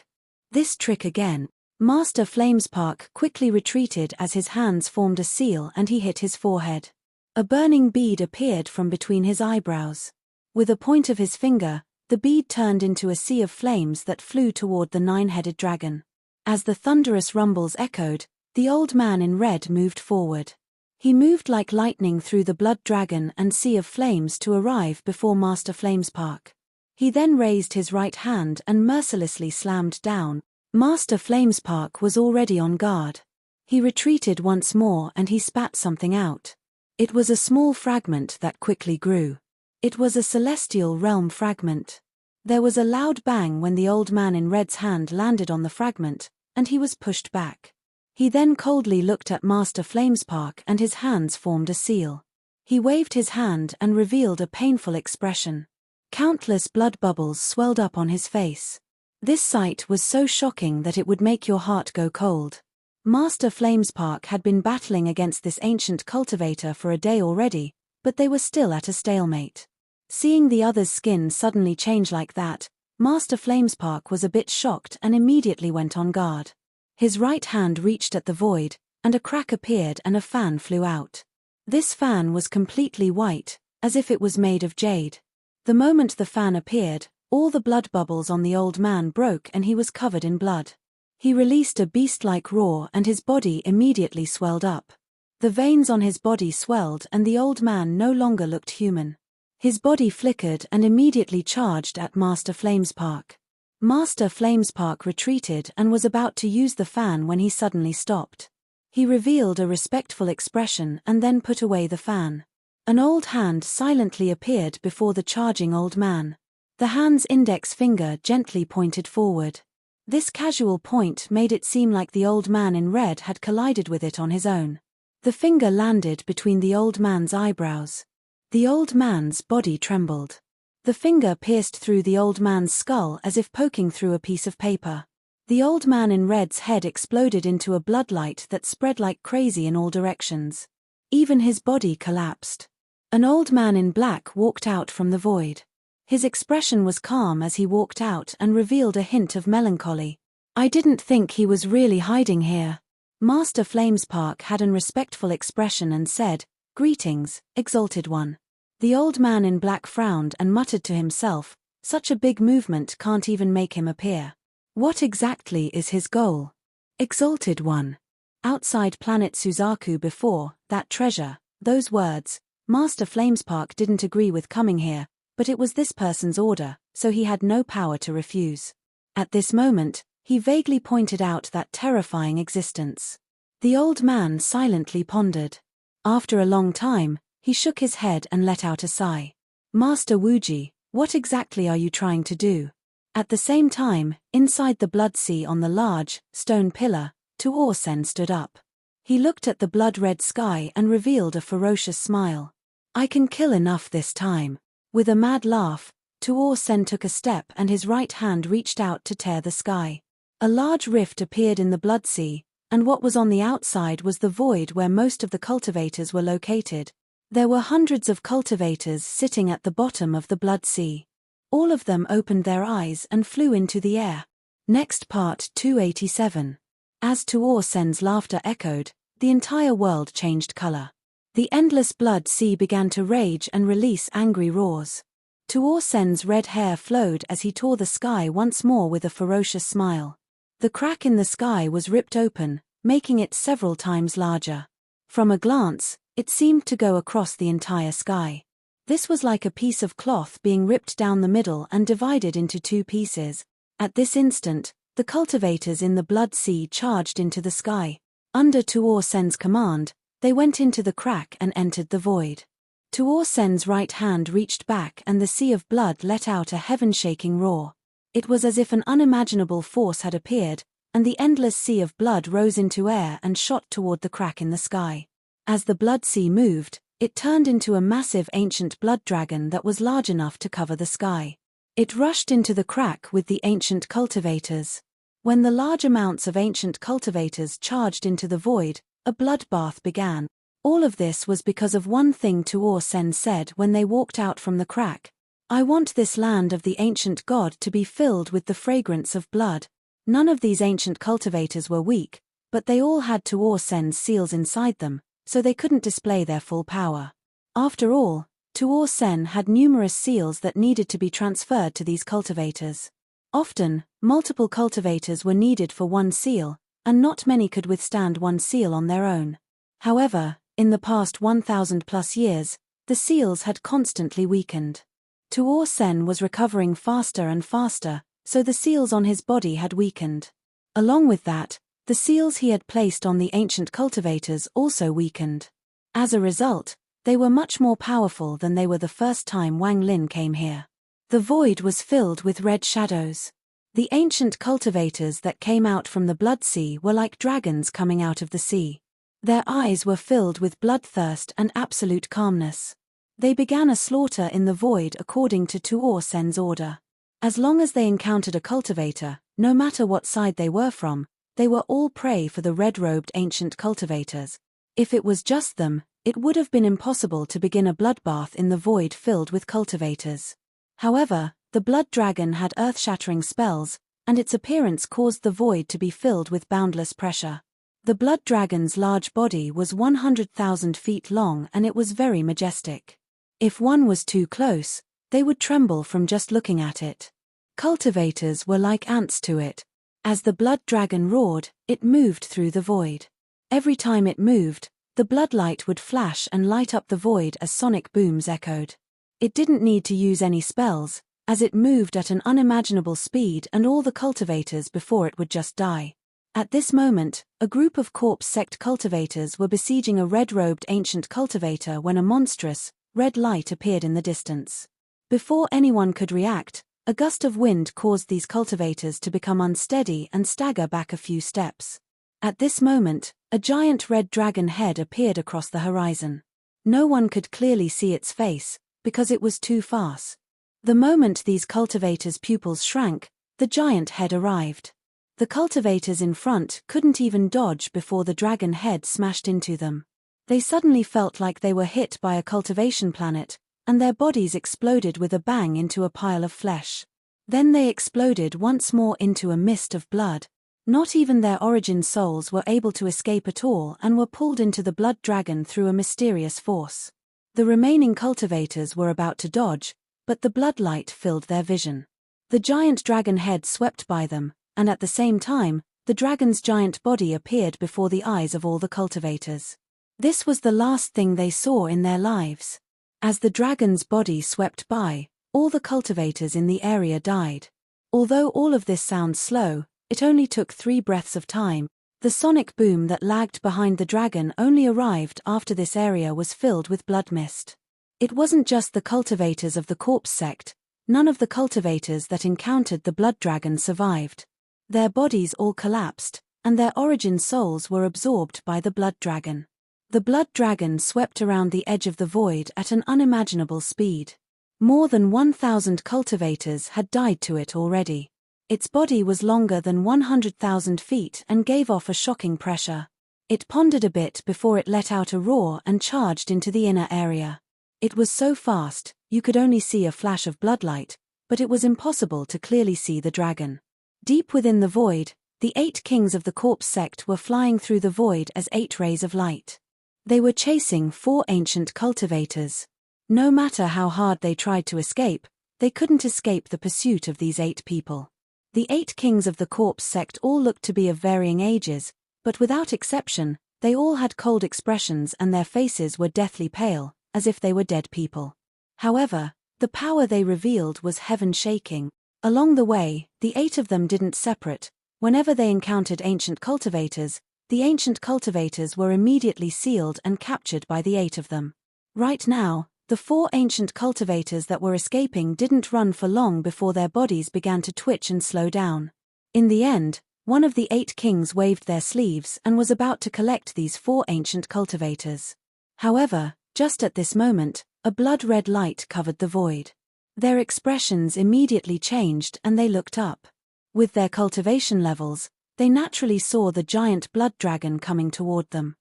This trick again. Master Flamespark quickly retreated as his hands formed a seal and he hit his forehead. A burning bead appeared from between his eyebrows. With a point of his finger, the bead turned into a sea of flames that flew toward the 9-headed dragon. As the thunderous rumbles echoed, the old man in red moved forward. He moved like lightning through the blood dragon and sea of flames to arrive before Master Flamespark. He then raised his right hand and mercilessly slammed down. Master Flamespark was already on guard. He retreated once more and he spat something out. It was a small fragment that quickly grew. It was a celestial realm fragment. There was a loud bang when the old man in red's hand landed on the fragment, and he was pushed back. He then coldly looked at Master Flamespark and his hands formed a seal. He waved his hand and revealed a painful expression. Countless blood bubbles swelled up on his face. This sight was so shocking that it would make your heart go cold. Master Flamespark had been battling against this ancient cultivator for a day already, but they were still at a stalemate. Seeing the other's skin suddenly change like that, Master Flamespark was a bit shocked and immediately went on guard. His right hand reached at the void, and a crack appeared and a fan flew out. This fan was completely white, as if it was made of jade. The moment the fan appeared, all the blood bubbles on the old man broke and he was covered in blood. He released a beast-like roar and his body immediately swelled up. The veins on his body swelled and the old man no longer looked human. His body flickered and immediately charged at Master Flamespark. Master Flamespark retreated and was about to use the fan when he suddenly stopped. He revealed a respectful expression and then put away the fan. An old hand silently appeared before the charging old man. The hand's index finger gently pointed forward. This casual point made it seem like the old man in red had collided with it on his own. The finger landed between the old man's eyebrows. The old man's body trembled. The finger pierced through the old man's skull as if poking through a piece of paper. The old man in red's head exploded into a bloodlight that spread like crazy in all directions. Even his body collapsed. An old man in black walked out from the void. His expression was calm as he walked out and revealed a hint of melancholy. I didn't think he was really hiding here. Master Flamespark had an respectful expression and said, "Greetings, Exalted One." The old man in black frowned and muttered to himself, such a big movement can't even make him appear. What exactly is his goal? Exalted One. Outside planet Suzaku before, that treasure, those words, Master Flamespark didn't agree with coming here, but it was this person's order, so he had no power to refuse. At this moment, he vaguely pointed out that terrifying existence. The old man silently pondered. After a long time, he shook his head and let out a sigh. Master Wuji, what exactly are you trying to do? At the same time, inside the blood sea on the large, stone pillar, Tuor-sen stood up. He looked at the blood-red sky and revealed a ferocious smile. I can kill enough this time. With a mad laugh, Tuor-sen took a step and his right hand reached out to tear the sky. A large rift appeared in the blood sea, and what was on the outside was the void where most of the cultivators were located. There were hundreds of cultivators sitting at the bottom of the blood sea. All of them opened their eyes and flew into the air. Next part 287. As Tuor Sen's laughter echoed, the entire world changed color. The endless blood sea began to rage and release angry roars. Tuor Sen's red hair flowed as he tore the sky once more with a ferocious smile. The crack in the sky was ripped open, making it several times larger. From a glance, it seemed to go across the entire sky. This was like a piece of cloth being ripped down the middle and divided into two pieces. At this instant, the cultivators in the Blood Sea charged into the sky. Under Tuor Sen's command, they went into the crack and entered the void. Tuor Sen's right hand reached back and the sea of blood let out a heaven-shaking roar. It was as if an unimaginable force had appeared, and the endless sea of blood rose into air and shot toward the crack in the sky. As the Blood Sea moved, it turned into a massive ancient blood dragon that was large enough to cover the sky. It rushed into the crack with the ancient cultivators. When the large amounts of ancient cultivators charged into the void, a bloodbath began. All of this was because of one thing Tuor Sen said when they walked out from the crack. "I want this land of the ancient god to be filled with the fragrance of blood." None of these ancient cultivators were weak, but they all had Tuor Sen's seals inside them, so they couldn't display their full power. After all, Tuor Sen had numerous seals that needed to be transferred to these cultivators. Often, multiple cultivators were needed for one seal, and not many could withstand one seal on their own. However, in the past 1,000+ years, the seals had constantly weakened. Tuor Sen was recovering faster and faster, so the seals on his body had weakened. Along with that, the seals he had placed on the ancient cultivators also weakened. As a result, they were much more powerful than they were the first time Wang Lin came here. The void was filled with red shadows. The ancient cultivators that came out from the Blood Sea were like dragons coming out of the sea. Their eyes were filled with bloodthirst and absolute calmness. They began a slaughter in the void according to Tuor Sen's order. As long as they encountered a cultivator, no matter what side they were from, they were all prey for the red-robed ancient cultivators. If it was just them, it would have been impossible to begin a bloodbath in the void filled with cultivators. However, the blood dragon had earth-shattering spells, and its appearance caused the void to be filled with boundless pressure. The blood dragon's large body was 100,000 feet long and it was very majestic. If one was too close, they would tremble from just looking at it. Cultivators were like ants to it. As the blood dragon roared, it moved through the void. Every time it moved, the bloodlight would flash and light up the void as sonic booms echoed. It didn't need to use any spells, as it moved at an unimaginable speed and all the cultivators before it would just die. At this moment, a group of corpse sect cultivators were besieging a red-robed ancient cultivator when a monstrous, red light appeared in the distance. Before anyone could react, a gust of wind caused these cultivators to become unsteady and stagger back a few steps. At this moment, a giant red dragon head appeared across the horizon. No one could clearly see its face, because it was too fast. The moment these cultivators' pupils shrank, the giant head arrived. The cultivators in front couldn't even dodge before the dragon head smashed into them. They suddenly felt like they were hit by a cultivation planet, and their bodies exploded with a bang into a pile of flesh. Then they exploded once more into a mist of blood. Not even their origin souls were able to escape at all and were pulled into the blood dragon through a mysterious force. The remaining cultivators were about to dodge, but the bloodlight filled their vision. The giant dragon head swept by them, and at the same time, the dragon's giant body appeared before the eyes of all the cultivators. This was the last thing they saw in their lives. As the dragon's body swept by, all the cultivators in the area died. Although all of this sounds slow, it only took 3 breaths of time. The sonic boom that lagged behind the dragon only arrived after this area was filled with blood mist. It wasn't just the cultivators of the corpse sect. None of the cultivators that encountered the blood dragon survived. Their bodies all collapsed, and their origin souls were absorbed by the blood dragon. The blood dragon swept around the edge of the void at an unimaginable speed. More than 1,000 cultivators had died to it already. Its body was longer than 100,000 feet and gave off a shocking pressure. It pondered a bit before it let out a roar and charged into the inner area. It was so fast, you could only see a flash of bloodlight, but it was impossible to clearly see the dragon. Deep within the void, the 8 kings of the corpse sect were flying through the void as 8 rays of light. They were chasing 4 ancient cultivators. No matter how hard they tried to escape, they couldn't escape the pursuit of these 8 people. The 8 kings of the corpse sect all looked to be of varying ages, but without exception, they all had cold expressions and their faces were deathly pale, as if they were dead people. However, the power they revealed was heaven-shaking. Along the way, the 8 of them didn't separate. Whenever they encountered ancient cultivators, the ancient cultivators were immediately sealed and captured by the 8 of them. Right now, the 4 ancient cultivators that were escaping didn't run for long before their bodies began to twitch and slow down. In the end, one of the 8 kings waved their sleeves and was about to collect these 4 ancient cultivators. However, just at this moment, a blood-red light covered the void. Their expressions immediately changed and they looked up. With their cultivation levels, they naturally saw the giant blood dragon coming toward them.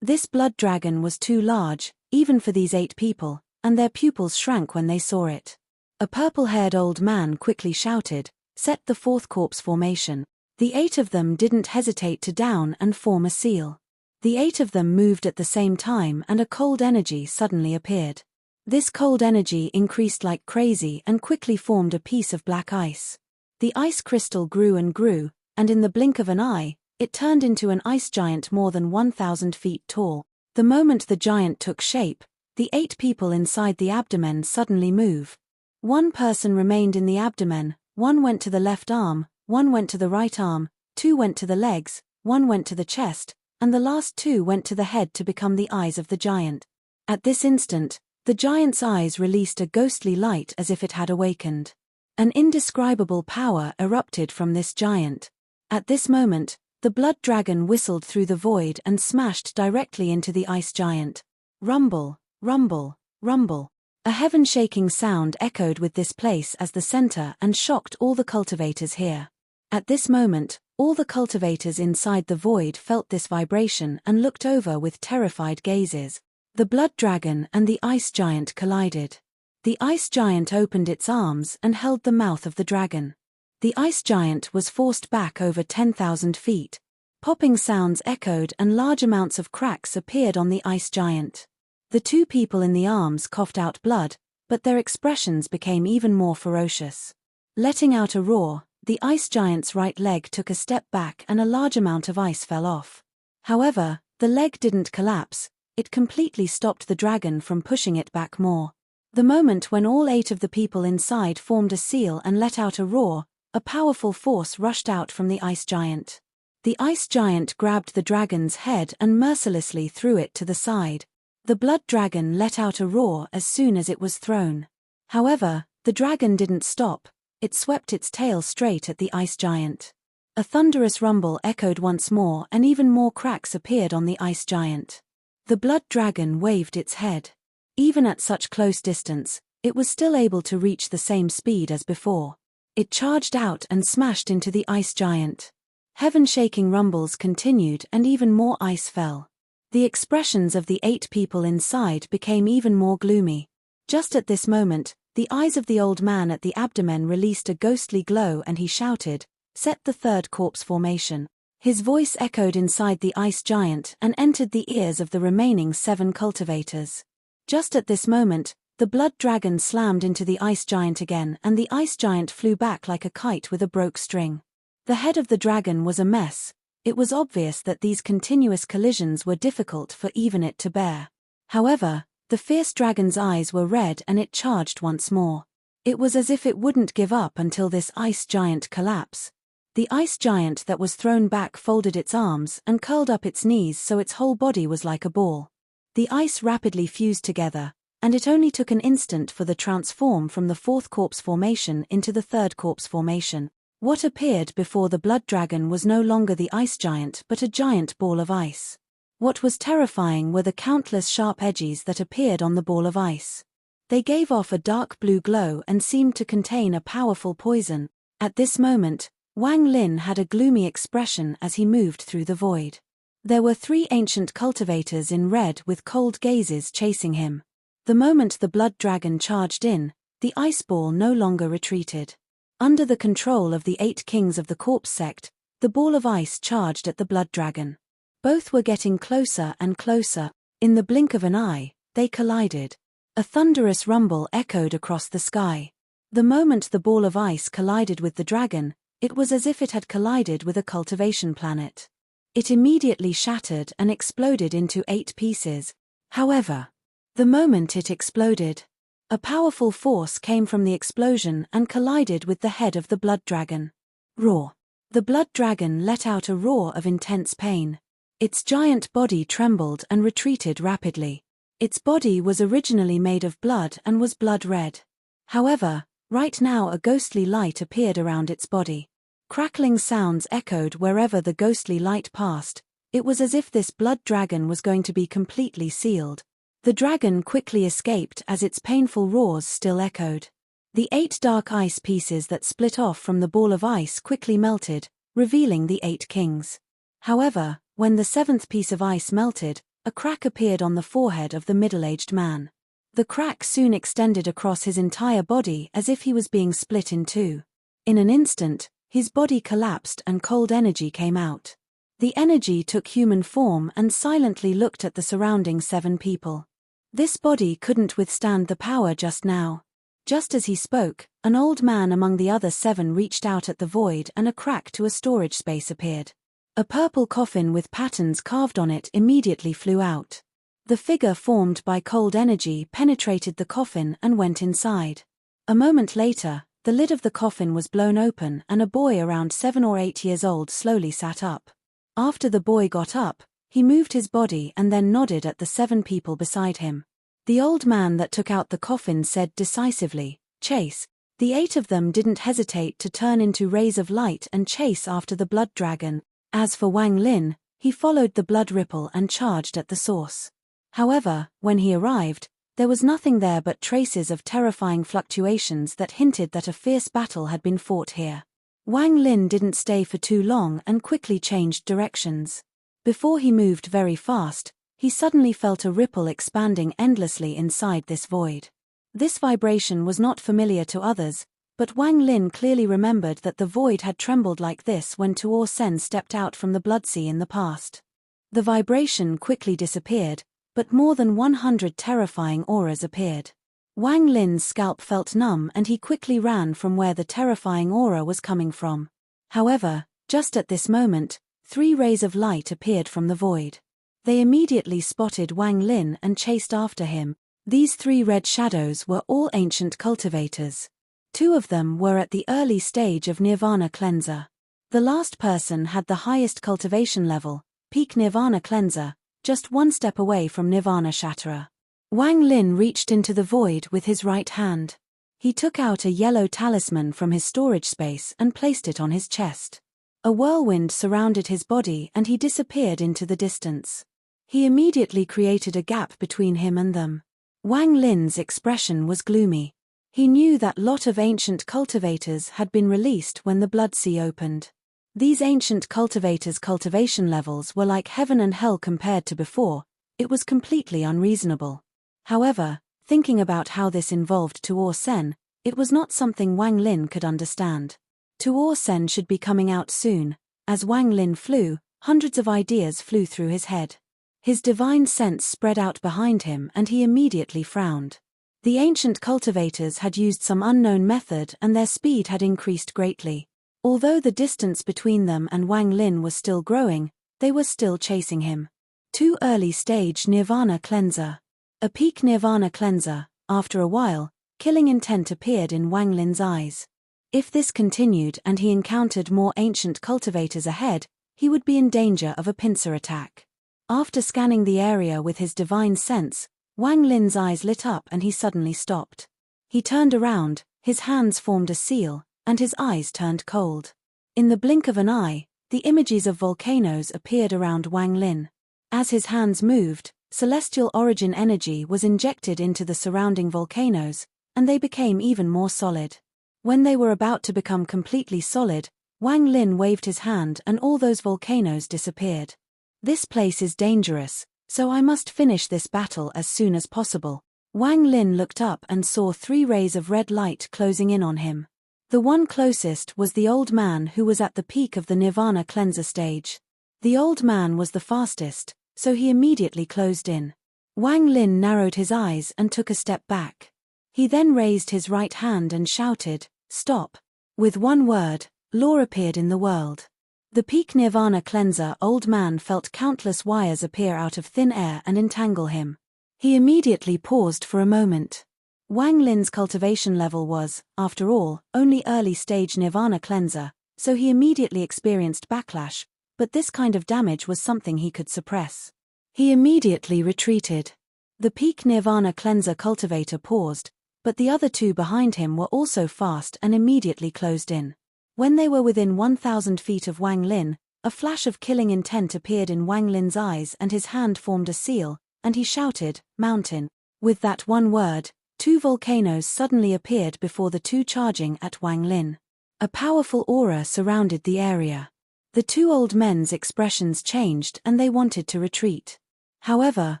This blood dragon was too large, even for these 8 people, and their pupils shrank when they saw it. A purple-haired old man quickly shouted, "Set the 4th corpse formation." The 8 of them didn't hesitate to down and form a seal. The 8 of them moved at the same time and a cold energy suddenly appeared. This cold energy increased like crazy and quickly formed a piece of black ice. The ice crystal grew and grew, and in the blink of an eye, it turned into an ice giant more than 1,000 feet tall. The moment the giant took shape, the 8 people inside the abdomen suddenly move. One person remained in the abdomen, one went to the left arm, one went to the right arm, 2 went to the legs, 1 went to the chest, and the last 2 went to the head to become the eyes of the giant. At this instant, the giant's eyes released a ghostly light as if it had awakened. An indescribable power erupted from this giant. At this moment, the blood dragon whistled through the void and smashed directly into the ice giant. Rumble, rumble, rumble. A heaven-shaking sound echoed with this place as the center and shocked all the cultivators here. At this moment, all the cultivators inside the void felt this vibration and looked over with terrified gazes. The blood dragon and the ice giant collided. The ice giant opened its arms and held the mouth of the dragon. The ice giant was forced back over 10,000 feet. Popping sounds echoed and large amounts of cracks appeared on the ice giant. The 2 people in the arms coughed out blood, but their expressions became even more ferocious. Letting out a roar, the ice giant's right leg took a step back and a large amount of ice fell off. However, the leg didn't collapse, it completely stopped the dragon from pushing it back more. The moment when all 8 of the people inside formed a seal and let out a roar, a powerful force rushed out from the ice giant. The ice giant grabbed the dragon's head and mercilessly threw it to the side. The blood dragon let out a roar as soon as it was thrown. However, the dragon didn't stop, it swept its tail straight at the ice giant. A thunderous rumble echoed once more and even more cracks appeared on the ice giant. The blood dragon waved its head. Even at such close distance, it was still able to reach the same speed as before. It charged out and smashed into the ice giant. Heaven-shaking rumbles continued and even more ice fell. The expressions of the 8 people inside became even more gloomy. Just at this moment, the eyes of the old man at the abdomen released a ghostly glow and he shouted, "Set the 3rd corpse formation." His voice echoed inside the ice giant and entered the ears of the remaining 7 cultivators. Just at this moment, the blood dragon slammed into the ice giant again and the ice giant flew back like a kite with a broke string. The head of the dragon was a mess. It was obvious that these continuous collisions were difficult for even it to bear. However, the fierce dragon's eyes were red and it charged once more. It was as if it wouldn't give up until this ice giant collapse. The ice giant that was thrown back folded its arms and curled up its knees so its whole body was like a ball. The ice rapidly fused together, and it only took an instant for the transform from the 4th corpse formation into the 3rd corpse formation. What appeared before the blood dragon was no longer the ice giant but a giant ball of ice. What was terrifying were the countless sharp edges that appeared on the ball of ice. They gave off a dark blue glow and seemed to contain a powerful poison. At this moment, Wang Lin had a gloomy expression as he moved through the void. There were 3 ancient cultivators in red with cold gazes chasing him. The moment the blood dragon charged in, The ice ball no longer retreated. Under the control of the 8 kings of the corpse sect, the ball of ice charged at the blood dragon. Both were getting closer and closer. In the blink of an eye, they collided. A thunderous rumble echoed across the sky. The moment the ball of ice collided with the dragon, it was as if it had collided with a cultivation planet. It immediately shattered and exploded into 8 pieces. However, the moment it exploded, a powerful force came from the explosion and collided with the head of the blood dragon. Roar. The blood dragon let out a roar of intense pain. Its giant body trembled and retreated rapidly. Its body was originally made of blood and was blood red. However, right now a ghostly light appeared around its body. Crackling sounds echoed wherever the ghostly light passed. It was as if this blood dragon was going to be completely sealed. The dragon quickly escaped as its painful roars still echoed. The 8 dark ice pieces that split off from the ball of ice quickly melted, revealing the 8 kings. However, when the 7th piece of ice melted, a crack appeared on the forehead of the middle-aged man. The crack soon extended across his entire body as if he was being split in 2. In an instant, his body collapsed and cold energy came out. The energy took human form and silently looked at the surrounding 7 people. This body couldn't withstand the power just now. Just as he spoke, an old man among the other 7 reached out at the void and a crack to a storage space appeared. A purple coffin with patterns carved on it immediately flew out. The figure formed by cold energy penetrated the coffin and went inside. A moment later, the lid of the coffin was blown open and a boy around 7 or 8 years old slowly sat up. After the boy got up, he moved his body and then nodded at the 7 people beside him. The old man that took out the coffin said decisively, "Chase." The 8 of them didn't hesitate to turn into rays of light and chase after the blood dragon. As for Wang Lin, he followed the blood ripple and charged at the source. However, when he arrived, there was nothing there but traces of terrifying fluctuations that hinted that a fierce battle had been fought here. Wang Lin didn't stay for too long and quickly changed directions. Before he moved very fast, he suddenly felt a ripple expanding endlessly inside this void. This vibration was not familiar to others, but Wang Lin clearly remembered that the void had trembled like this when Tuo Sen stepped out from the Bloodsea in the past. The vibration quickly disappeared, but more than 100 terrifying auras appeared. Wang Lin's scalp felt numb and he quickly ran from where the terrifying aura was coming from. However, just at this moment, 3 rays of light appeared from the void. They immediately spotted Wang Lin and chased after him. These 3 red shadows were all ancient cultivators. 2 of them were at the early stage of Nirvana Cleanser. The last person had the highest cultivation level, peak Nirvana Cleanser, just 1 step away from Nirvana Shatterer. Wang Lin reached into the void with his right hand. He took out a yellow talisman from his storage space and placed it on his chest. A whirlwind surrounded his body and he disappeared into the distance. He immediately created a gap between him and them. Wang Lin's expression was gloomy. He knew that lot of ancient cultivators had been released when the Bloodsea opened. These ancient cultivators' cultivation levels were like heaven and hell compared to before. It was completely unreasonable. However, thinking about how this involved Tuo Sen, it was not something Wang Lin could understand. Tuo Sen should be coming out soon. As Wang Lin flew, hundreds of ideas flew through his head. His divine sense spread out behind him and he immediately frowned. The ancient cultivators had used some unknown method and their speed had increased greatly. Although the distance between them and Wang Lin was still growing, they were still chasing him. 2 early stage Nirvana Cleanser. A peak Nirvana Cleanser. After a while, killing intent appeared in Wang Lin's eyes. If this continued and he encountered more ancient cultivators ahead, he would be in danger of a pincer attack. After scanning the area with his divine sense, Wang Lin's eyes lit up and he suddenly stopped. He turned around, his hands formed a seal, and his eyes turned cold. In the blink of an eye, the images of volcanoes appeared around Wang Lin. As his hands moved, celestial origin energy was injected into the surrounding volcanoes, and they became even more solid. When they were about to become completely solid, Wang Lin waved his hand and all those volcanoes disappeared. This place is dangerous, so I must finish this battle as soon as possible. Wang Lin looked up and saw 3 rays of red light closing in on him. The one closest was the old man who was at the peak of the Nirvana cleanser stage. The old man was the fastest, so he immediately closed in. Wang Lin narrowed his eyes and took a step back. He then raised his right hand and shouted, "Stop." With one word, law appeared in the world. The peak Nirvana cleanser old man felt countless wires appear out of thin air and entangle him. He immediately paused for a moment. Wang Lin's cultivation level was, after all, only early stage Nirvana cleanser, so he immediately experienced backlash, but this kind of damage was something he could suppress. He immediately retreated. The peak Nirvana cleanser cultivator paused, but the other 2 behind him were also fast and immediately closed in. When they were within 1,000 feet of Wang Lin, a flash of killing intent appeared in Wang Lin's eyes and his hand formed a seal, and he shouted, "Mountain." With that one word, 2 volcanoes suddenly appeared before the 2 charging at Wang Lin. A powerful aura surrounded the area. The 2 old men's expressions changed and they wanted to retreat. However,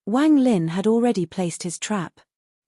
Wang Lin had already placed his trap.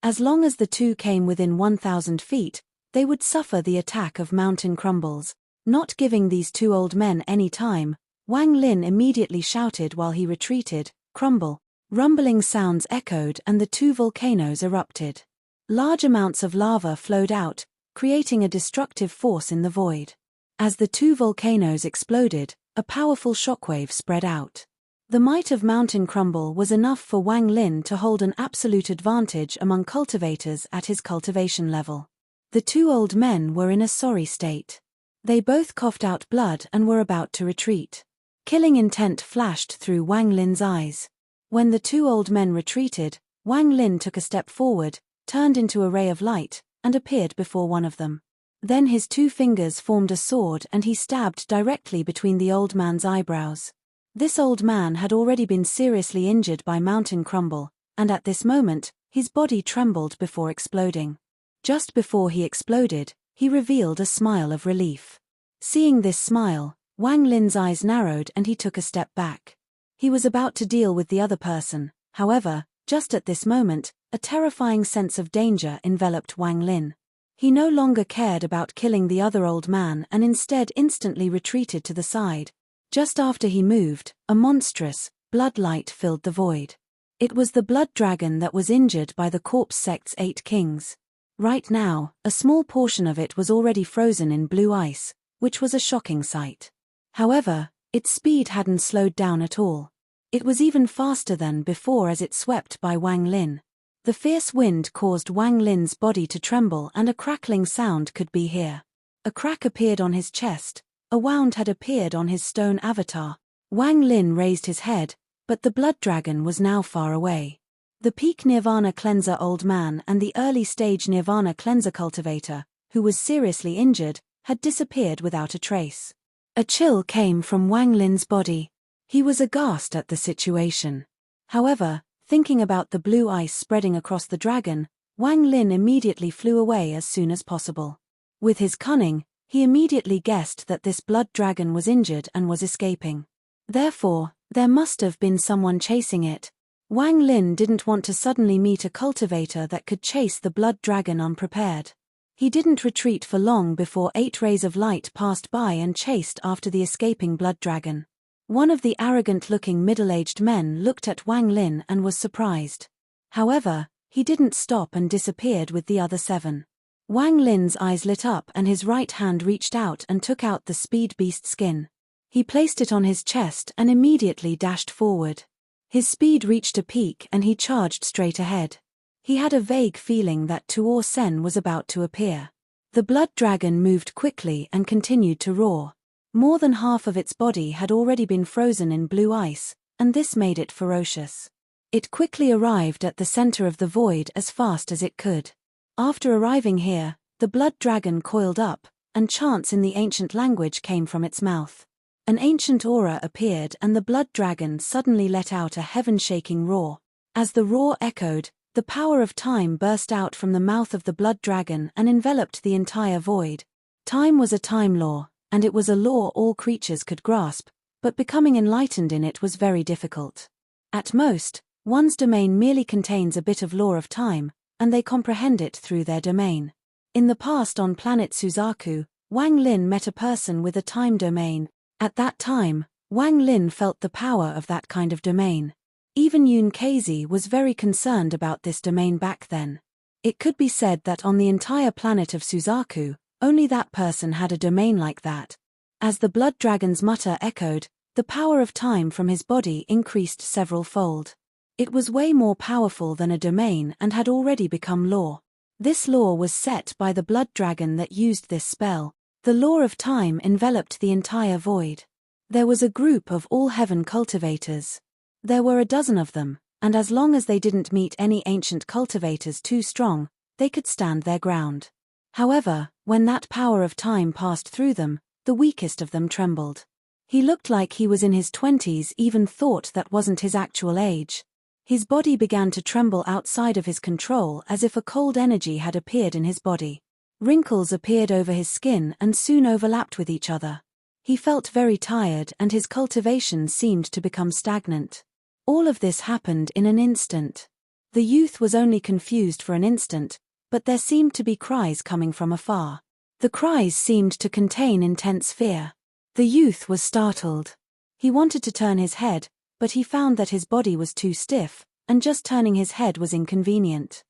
As long as the 2 came within 1,000 feet, they would suffer the attack of mountain crumbles. Not giving these 2 old men any time, Wang Lin immediately shouted while he retreated, "Crumble." Rumbling sounds echoed and the 2 volcanoes erupted. Large amounts of lava flowed out, creating a destructive force in the void. As the 2 volcanoes exploded, a powerful shockwave spread out. The might of mountain crumble was enough for Wang Lin to hold an absolute advantage among cultivators at his cultivation level. The 2 old men were in a sorry state. They both coughed out blood and were about to retreat. Killing intent flashed through Wang Lin's eyes. When the 2 old men retreated, Wang Lin took a step forward, turned into a ray of light, and appeared before one of them. Then his 2 fingers formed a sword and he stabbed directly between the old man's eyebrows. This old man had already been seriously injured by mountain crumble, and at this moment, his body trembled before exploding. Just before he exploded, he revealed a smile of relief. Seeing this smile, Wang Lin's eyes narrowed and he took a step back. He was about to deal with the other person, however, just at this moment, a terrifying sense of danger enveloped Wang Lin. He no longer cared about killing the other old man and instead instantly retreated to the side. Just after he moved, a monstrous, blood light filled the void. It was the blood dragon that was injured by the corpse sect's 8 kings. Right now, a small portion of it was already frozen in blue ice, which was a shocking sight. However, its speed hadn't slowed down at all. It was even faster than before as it swept by Wang Lin. The fierce wind caused Wang Lin's body to tremble and a crackling sound could be heard. A crack appeared on his chest, a wound had appeared on his stone avatar. Wang Lin raised his head, but the blood dragon was now far away. The peak Nirvana cleanser old man and the early stage Nirvana cleanser cultivator, who was seriously injured, had disappeared without a trace. A chill came from Wang Lin's body. He was aghast at the situation. However, thinking about the blue ice spreading across the dragon, Wang Lin immediately flew away as soon as possible. With his cunning, he immediately guessed that this blood dragon was injured and was escaping. Therefore, there must have been someone chasing it. Wang Lin didn't want to suddenly meet a cultivator that could chase the blood dragon unprepared. He didn't retreat for long before 8 rays of light passed by and chased after the escaping blood dragon. One of the arrogant-looking middle-aged men looked at Wang Lin and was surprised. However, he didn't stop and disappeared with the other 7. Wang Lin's eyes lit up and his right hand reached out and took out the speed beast skin. He placed it on his chest and immediately dashed forward. His speed reached a peak and he charged straight ahead. He had a vague feeling that Tuor Sen was about to appear. The blood dragon moved quickly and continued to roar. More than half of its body had already been frozen in blue ice, and this made it ferocious. It quickly arrived at the center of the void as fast as it could. After arriving here, the blood dragon coiled up, and chants in the ancient language came from its mouth. An ancient aura appeared and the blood dragon suddenly let out a heaven-shaking roar. As the roar echoed, the power of time burst out from the mouth of the blood dragon and enveloped the entire void. Time was a time law, and it was a law all creatures could grasp, but becoming enlightened in it was very difficult. At most, one's domain merely contains a bit of law of time, and they comprehend it through their domain. In the past on planet Suzaku, Wang Lin met a person with a time domain. At that time, Wang Lin felt the power of that kind of domain. Even Yun Kazi was very concerned about this domain back then. It could be said that on the entire planet of Suzaku, only that person had a domain like that. As the blood dragon's mutter echoed, the power of time from his body increased several-fold. It was way more powerful than a domain and had already become law. This law was set by the blood dragon that used this spell. The law of time enveloped the entire void. There was a group of all heaven cultivators. There were a dozen of them, and as long as they didn't meet any ancient cultivators too strong, they could stand their ground. However, when that power of time passed through them, the weakest of them trembled. He looked like he was in his 20s, even thought that wasn't his actual age. His body began to tremble outside of his control as if a cold energy had appeared in his body. Wrinkles appeared over his skin and soon overlapped with each other. He felt very tired and his cultivation seemed to become stagnant. All of this happened in an instant. The youth was only confused for an instant, but there seemed to be cries coming from afar. The cries seemed to contain intense fear. The youth was startled. He wanted to turn his head, but he found that his body was too stiff, and just turning his head was inconvenient.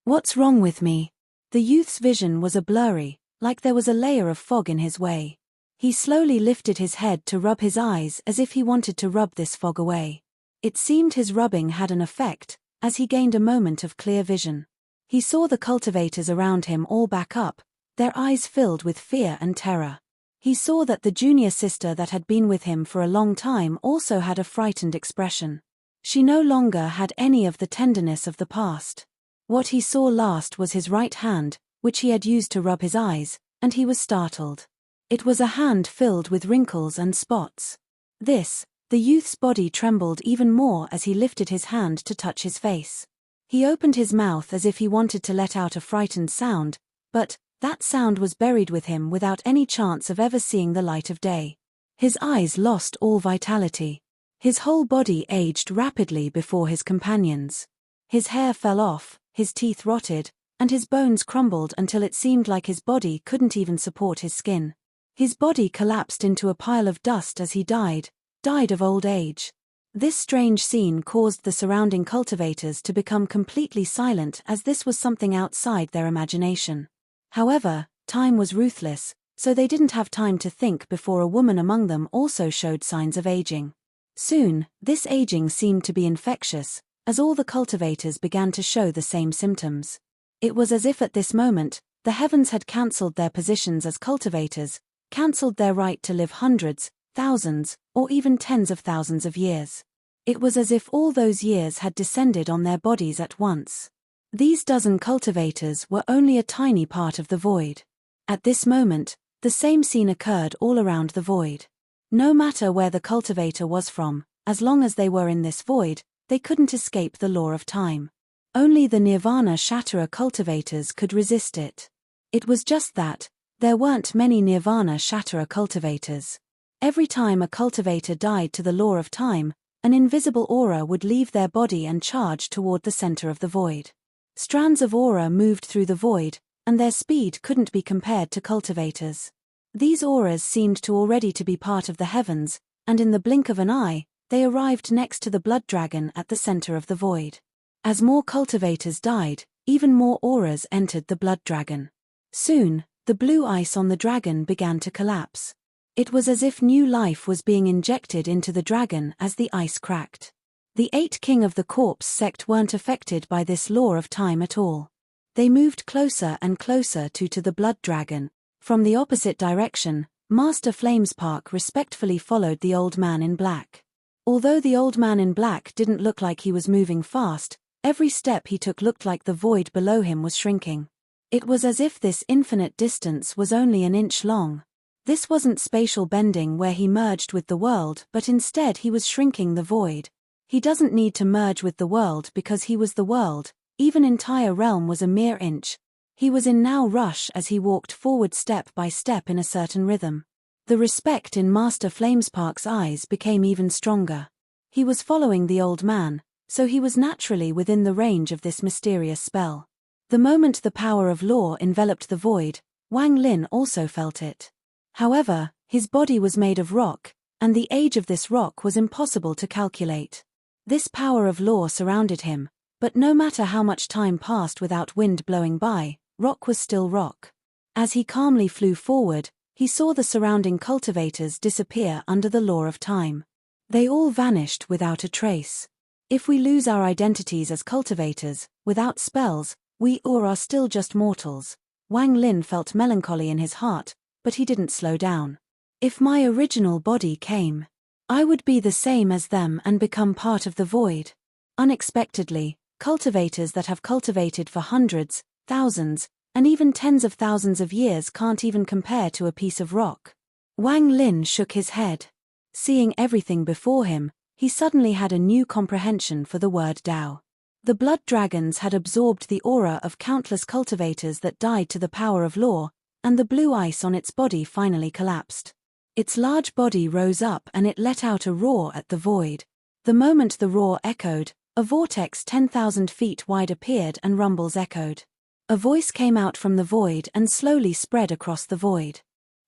What's wrong with me? The youth's vision was a blurry, like there was a layer of fog in his way. He slowly lifted his head to rub his eyes as if he wanted to rub this fog away. It seemed his rubbing had an effect, as he gained a moment of clear vision. He saw the cultivators around him all back up, their eyes filled with fear and terror. He saw that the junior sister that had been with him for a long time also had a frightened expression. She no longer had any of the tenderness of the past. What he saw last was his right hand, which he had used to rub his eyes, and he was startled. It was a hand filled with wrinkles and spots. The youth's body trembled even more as he lifted his hand to touch his face. He opened his mouth as if he wanted to let out a frightened sound, but that sound was buried with him without any chance of ever seeing the light of day. His eyes lost all vitality. His whole body aged rapidly before his companions. His hair fell off, his teeth rotted, and his bones crumbled until it seemed like his body couldn't even support his skin. His body collapsed into a pile of dust as he died of old age. This strange scene caused the surrounding cultivators to become completely silent as this was something outside their imagination. However, time was ruthless, so they didn't have time to think before a woman among them also showed signs of aging. Soon, this aging seemed to be infectious, as all the cultivators began to show the same symptoms. It was as if at this moment, the heavens had cancelled their positions as cultivators, cancelled their right to live hundreds, thousands, or even tens of thousands of years. It was as if all those years had descended on their bodies at once. These dozen cultivators were only a tiny part of the void. At this moment, the same scene occurred all around the void. No matter where the cultivator was from, as long as they were in this void, they couldn't escape the law of time. Only the Nirvana Shatterer cultivators could resist it. It was just that, there weren't many Nirvana Shatterer cultivators. Every time a cultivator died to the law of time, an invisible aura would leave their body and charge toward the center of the void. Strands of aura moved through the void, and their speed couldn't be compared to cultivators. These auras seemed to already to be part of the heavens, and in the blink of an eye, they arrived next to the blood dragon at the center of the void. As more cultivators died, even more auras entered the blood dragon. Soon, the blue ice on the dragon began to collapse. It was as if new life was being injected into the dragon as the ice cracked. The 8 King of the Corpse sect weren't affected by this law of time at all. They moved closer and closer to the blood dragon. From the opposite direction, Master Flamespark respectfully followed the old man in black. Although the old man in black didn't look like he was moving fast, every step he took looked like the void below him was shrinking. It was as if this infinite distance was only an inch long. This wasn't spatial bending where he merged with the world, but instead he was shrinking the void. He doesn't need to merge with the world because he was the world, even entire realm was a mere inch. He was in now rush as he walked forward step by step in a certain rhythm. The respect in Master Flamespark's eyes became even stronger. He was following the old man, so he was naturally within the range of this mysterious spell. The moment the power of law enveloped the void, Wang Lin also felt it. However, his body was made of rock, and the age of this rock was impossible to calculate. This power of law surrounded him, but no matter how much time passed without wind blowing by, rock was still rock. As he calmly flew forward, he saw the surrounding cultivators disappear under the law of time. They all vanished without a trace. If we lose our identities as cultivators, without spells, we are still just mortals. Wang Lin felt melancholy in his heart, but he didn't slow down. If my original body came, I would be the same as them and become part of the void. Unexpectedly, cultivators that have cultivated for hundreds, thousands, and even tens of thousands of years can't even compare to a piece of rock. Wang Lin shook his head. Seeing everything before him, he suddenly had a new comprehension for the word Tao. The blood dragons had absorbed the aura of countless cultivators that died to the power of law, and the blue ice on its body finally collapsed. Its large body rose up and it let out a roar at the void. The moment the roar echoed, a vortex 10,000 feet wide appeared and rumbles echoed. A voice came out from the void and slowly spread across the void.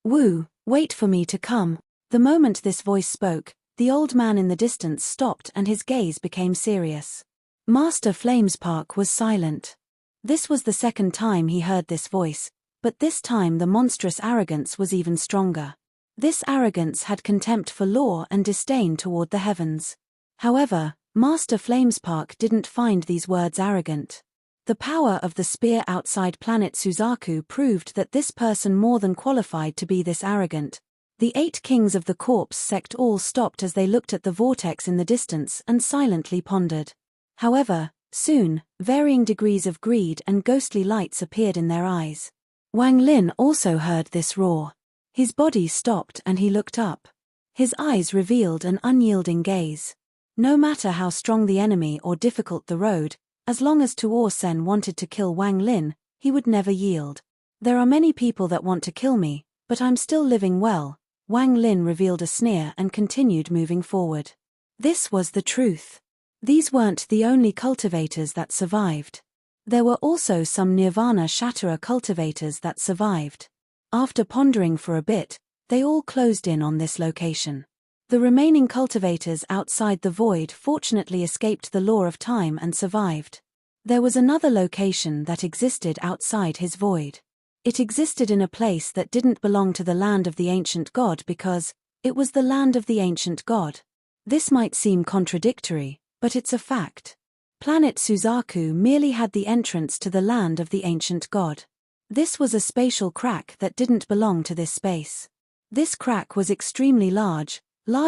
"Wu, wait for me to come." The moment this voice spoke, the old man in the distance stopped and his gaze became serious. Master Flamespark was silent. This was the second time he heard this voice, but this time the monstrous arrogance was even stronger. This arrogance had contempt for law and disdain toward the heavens. However, Master Flamespark didn't find these words arrogant. The power of the spear outside planet Suzaku proved that this person more than qualified to be this arrogant. The 8 kings of the corpse sect all stopped as they looked at the vortex in the distance and silently pondered. However, soon, varying degrees of greed and ghostly lights appeared in their eyes. Wang Lin also heard this roar. His body stopped and he looked up. His eyes revealed an unyielding gaze. No matter how strong the enemy or difficult the road, as long as Tuor Sen wanted to kill Wang Lin, he would never yield. "There are many people that want to kill me, but I'm still living well." Wang Lin revealed a sneer and continued moving forward. This was the truth. These weren't the only cultivators that survived. There were also some Nirvana Shatterer cultivators that survived. After pondering for a bit, they all closed in on this location. The remaining cultivators outside the void fortunately escaped the law of time and survived. There was another location that existed outside his void. It existed in a place that didn't belong to the land of the ancient god because it was the land of the ancient god. This might seem contradictory, but it's a fact. Planet Suzaku merely had the entrance to the land of the ancient god. This was a spatial crack that didn't belong to this space. This crack was extremely large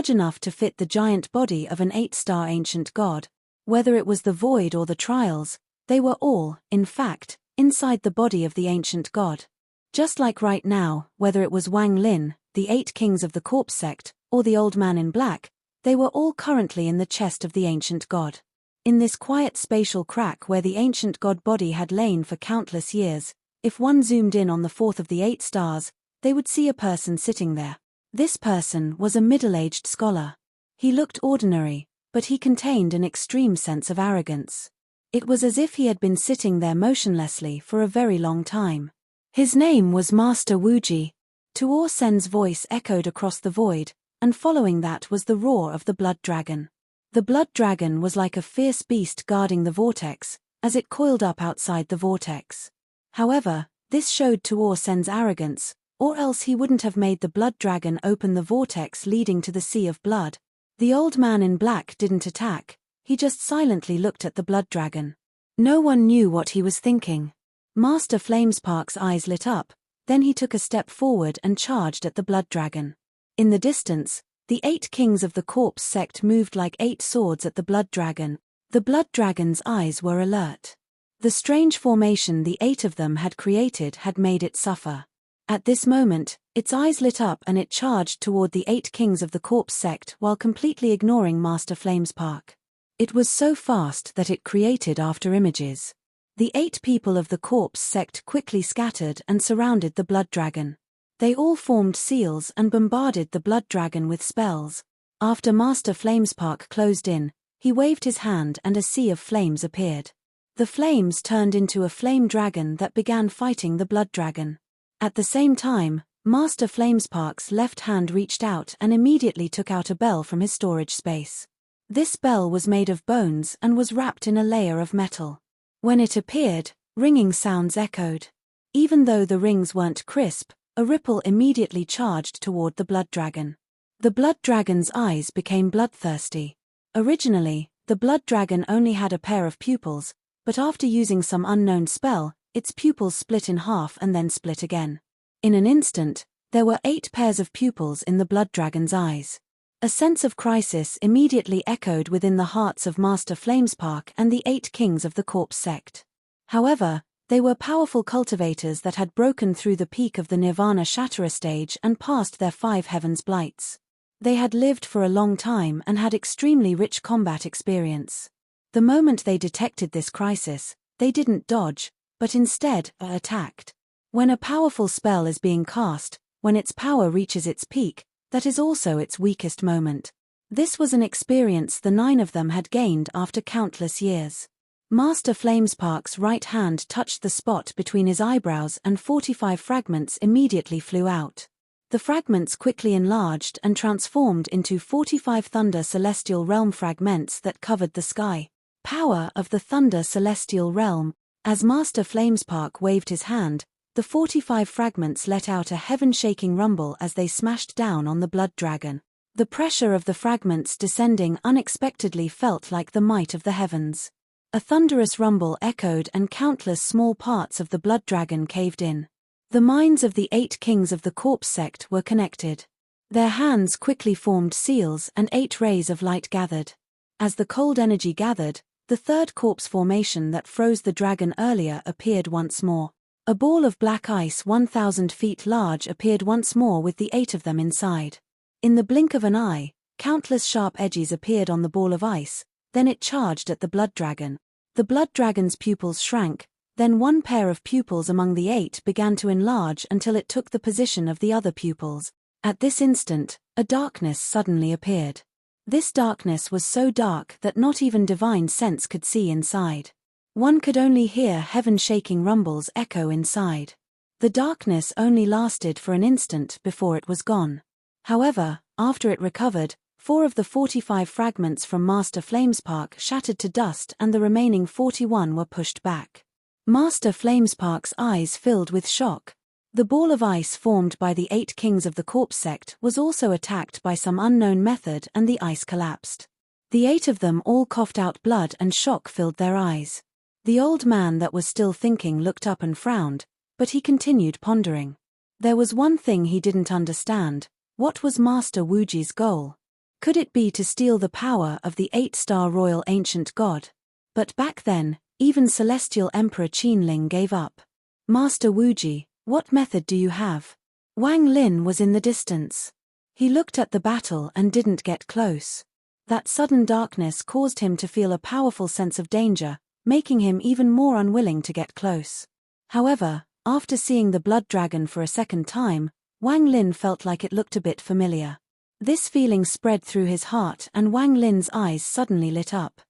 enough to fit the giant body of an 8-star ancient god. Whether it was the void or the trials, they were all, in fact, inside the body of the ancient god. Just like right now, whether it was Wang Lin, the 8 kings of the corpse sect, or the old man in black, they were all currently in the chest of the ancient god. In this quiet spatial crack where the ancient god body had lain for countless years, if one zoomed in on the 4th of the 8 stars, they would see a person sitting there. This person was a middle-aged scholar. He looked ordinary, but he contained an extreme sense of arrogance. It was as if he had been sitting there motionlessly for a very long time. His name was Master Wuji. Tuor Sen's voice echoed across the void, and following that was the roar of the blood dragon. The blood dragon was like a fierce beast guarding the vortex, as it coiled up outside the vortex. However, this showed Tuor Sen's arrogance, or else he wouldn't have made the blood dragon open the vortex leading to the sea of blood. The old man in black didn't attack, he just silently looked at the blood dragon. No one knew what he was thinking. Master Flamespark's eyes lit up, then he took a step forward and charged at the blood dragon. In the distance, the 8 kings of the corpse sect moved like 8 swords at the blood dragon. The blood dragon's eyes were alert. The strange formation the 8 of them had created had made it suffer. At this moment, its eyes lit up and it charged toward the 8 kings of the corpse sect while completely ignoring Master Flamespark. It was so fast that it created afterimages. The 8 people of the corpse sect quickly scattered and surrounded the blood dragon. They all formed seals and bombarded the blood dragon with spells. After Master Flamespark closed in, He waved his hand and a sea of flames appeared. The flames turned into a flame dragon that began fighting the blood dragon. At the same time, Master Flamespark's left hand reached out and immediately took out a bell from his storage space. This bell was made of bones and was wrapped in a layer of metal. When it appeared, ringing sounds echoed. Even though the rings weren't crisp, a ripple immediately charged toward the blood dragon. The blood dragon's eyes became bloodthirsty. Originally, the blood dragon only had a pair of pupils, but after using some unknown spell, its pupils split in half and then split again. In an instant, there were 8 pairs of pupils in the blood dragon's eyes. A sense of crisis immediately echoed within the hearts of Master Flamespark and the 8 kings of the corpse sect. However, they were powerful cultivators that had broken through the peak of the Nirvana Shatterer stage and passed their 5 heavens blights. They had lived for a long time and had extremely rich combat experience. The moment they detected this crisis, they didn't dodge, but instead attacked. When a powerful spell is being cast, when its power reaches its peak, that is also its weakest moment. This was an experience the 9 of them had gained after countless years. Master Flamespark's right hand touched the spot between his eyebrows and 45 fragments immediately flew out. The fragments quickly enlarged and transformed into 45 Thunder Celestial Realm fragments that covered the sky. Power of the Thunder Celestial Realm. As Master Flamespark waved his hand, the 45 fragments let out a heaven-shaking rumble as they smashed down on the blood dragon. The pressure of the fragments descending unexpectedly felt like the might of the heavens. A thunderous rumble echoed and countless small parts of the blood dragon caved in. The minds of the 8 kings of the corpse sect were connected. Their hands quickly formed seals and 8 rays of light gathered. As the cold energy gathered, the third corpse formation that froze the dragon earlier appeared once more. A ball of black ice 1,000 feet large appeared once more with the 8 of them inside. In the blink of an eye, countless sharp edges appeared on the ball of ice, then it charged at the blood dragon. The blood dragon's pupils shrank, then one pair of pupils among the 8 began to enlarge until it took the position of the other pupils. At this instant, a darkness suddenly appeared. This darkness was so dark that not even divine sense could see inside. One could only hear heaven-shaking rumbles echo inside. The darkness only lasted for an instant before it was gone. However, after it recovered, 4 of the 45 fragments from Master Flamespark shattered to dust and the remaining 41 were pushed back. Master Flamespark's eyes filled with shock. The ball of ice formed by the 8 kings of the corpse sect was also attacked by some unknown method and the ice collapsed. The 8 of them all coughed out blood and shock filled their eyes. The old man that was still thinking looked up and frowned, but he continued pondering. There was one thing he didn't understand. What was Master Wuji's goal? Could it be to steal the power of the 8-star royal ancient god? But back then, even Celestial Emperor Qinling gave up. Master Wuji, what method do you have? Wang Lin was in the distance. He looked at the battle and didn't get close. That sudden darkness caused him to feel a powerful sense of danger, making him even more unwilling to get close. However, after seeing the blood dragon for a second time, Wang Lin felt like it looked a bit familiar. This feeling spread through his heart and Wang Lin's eyes suddenly lit up.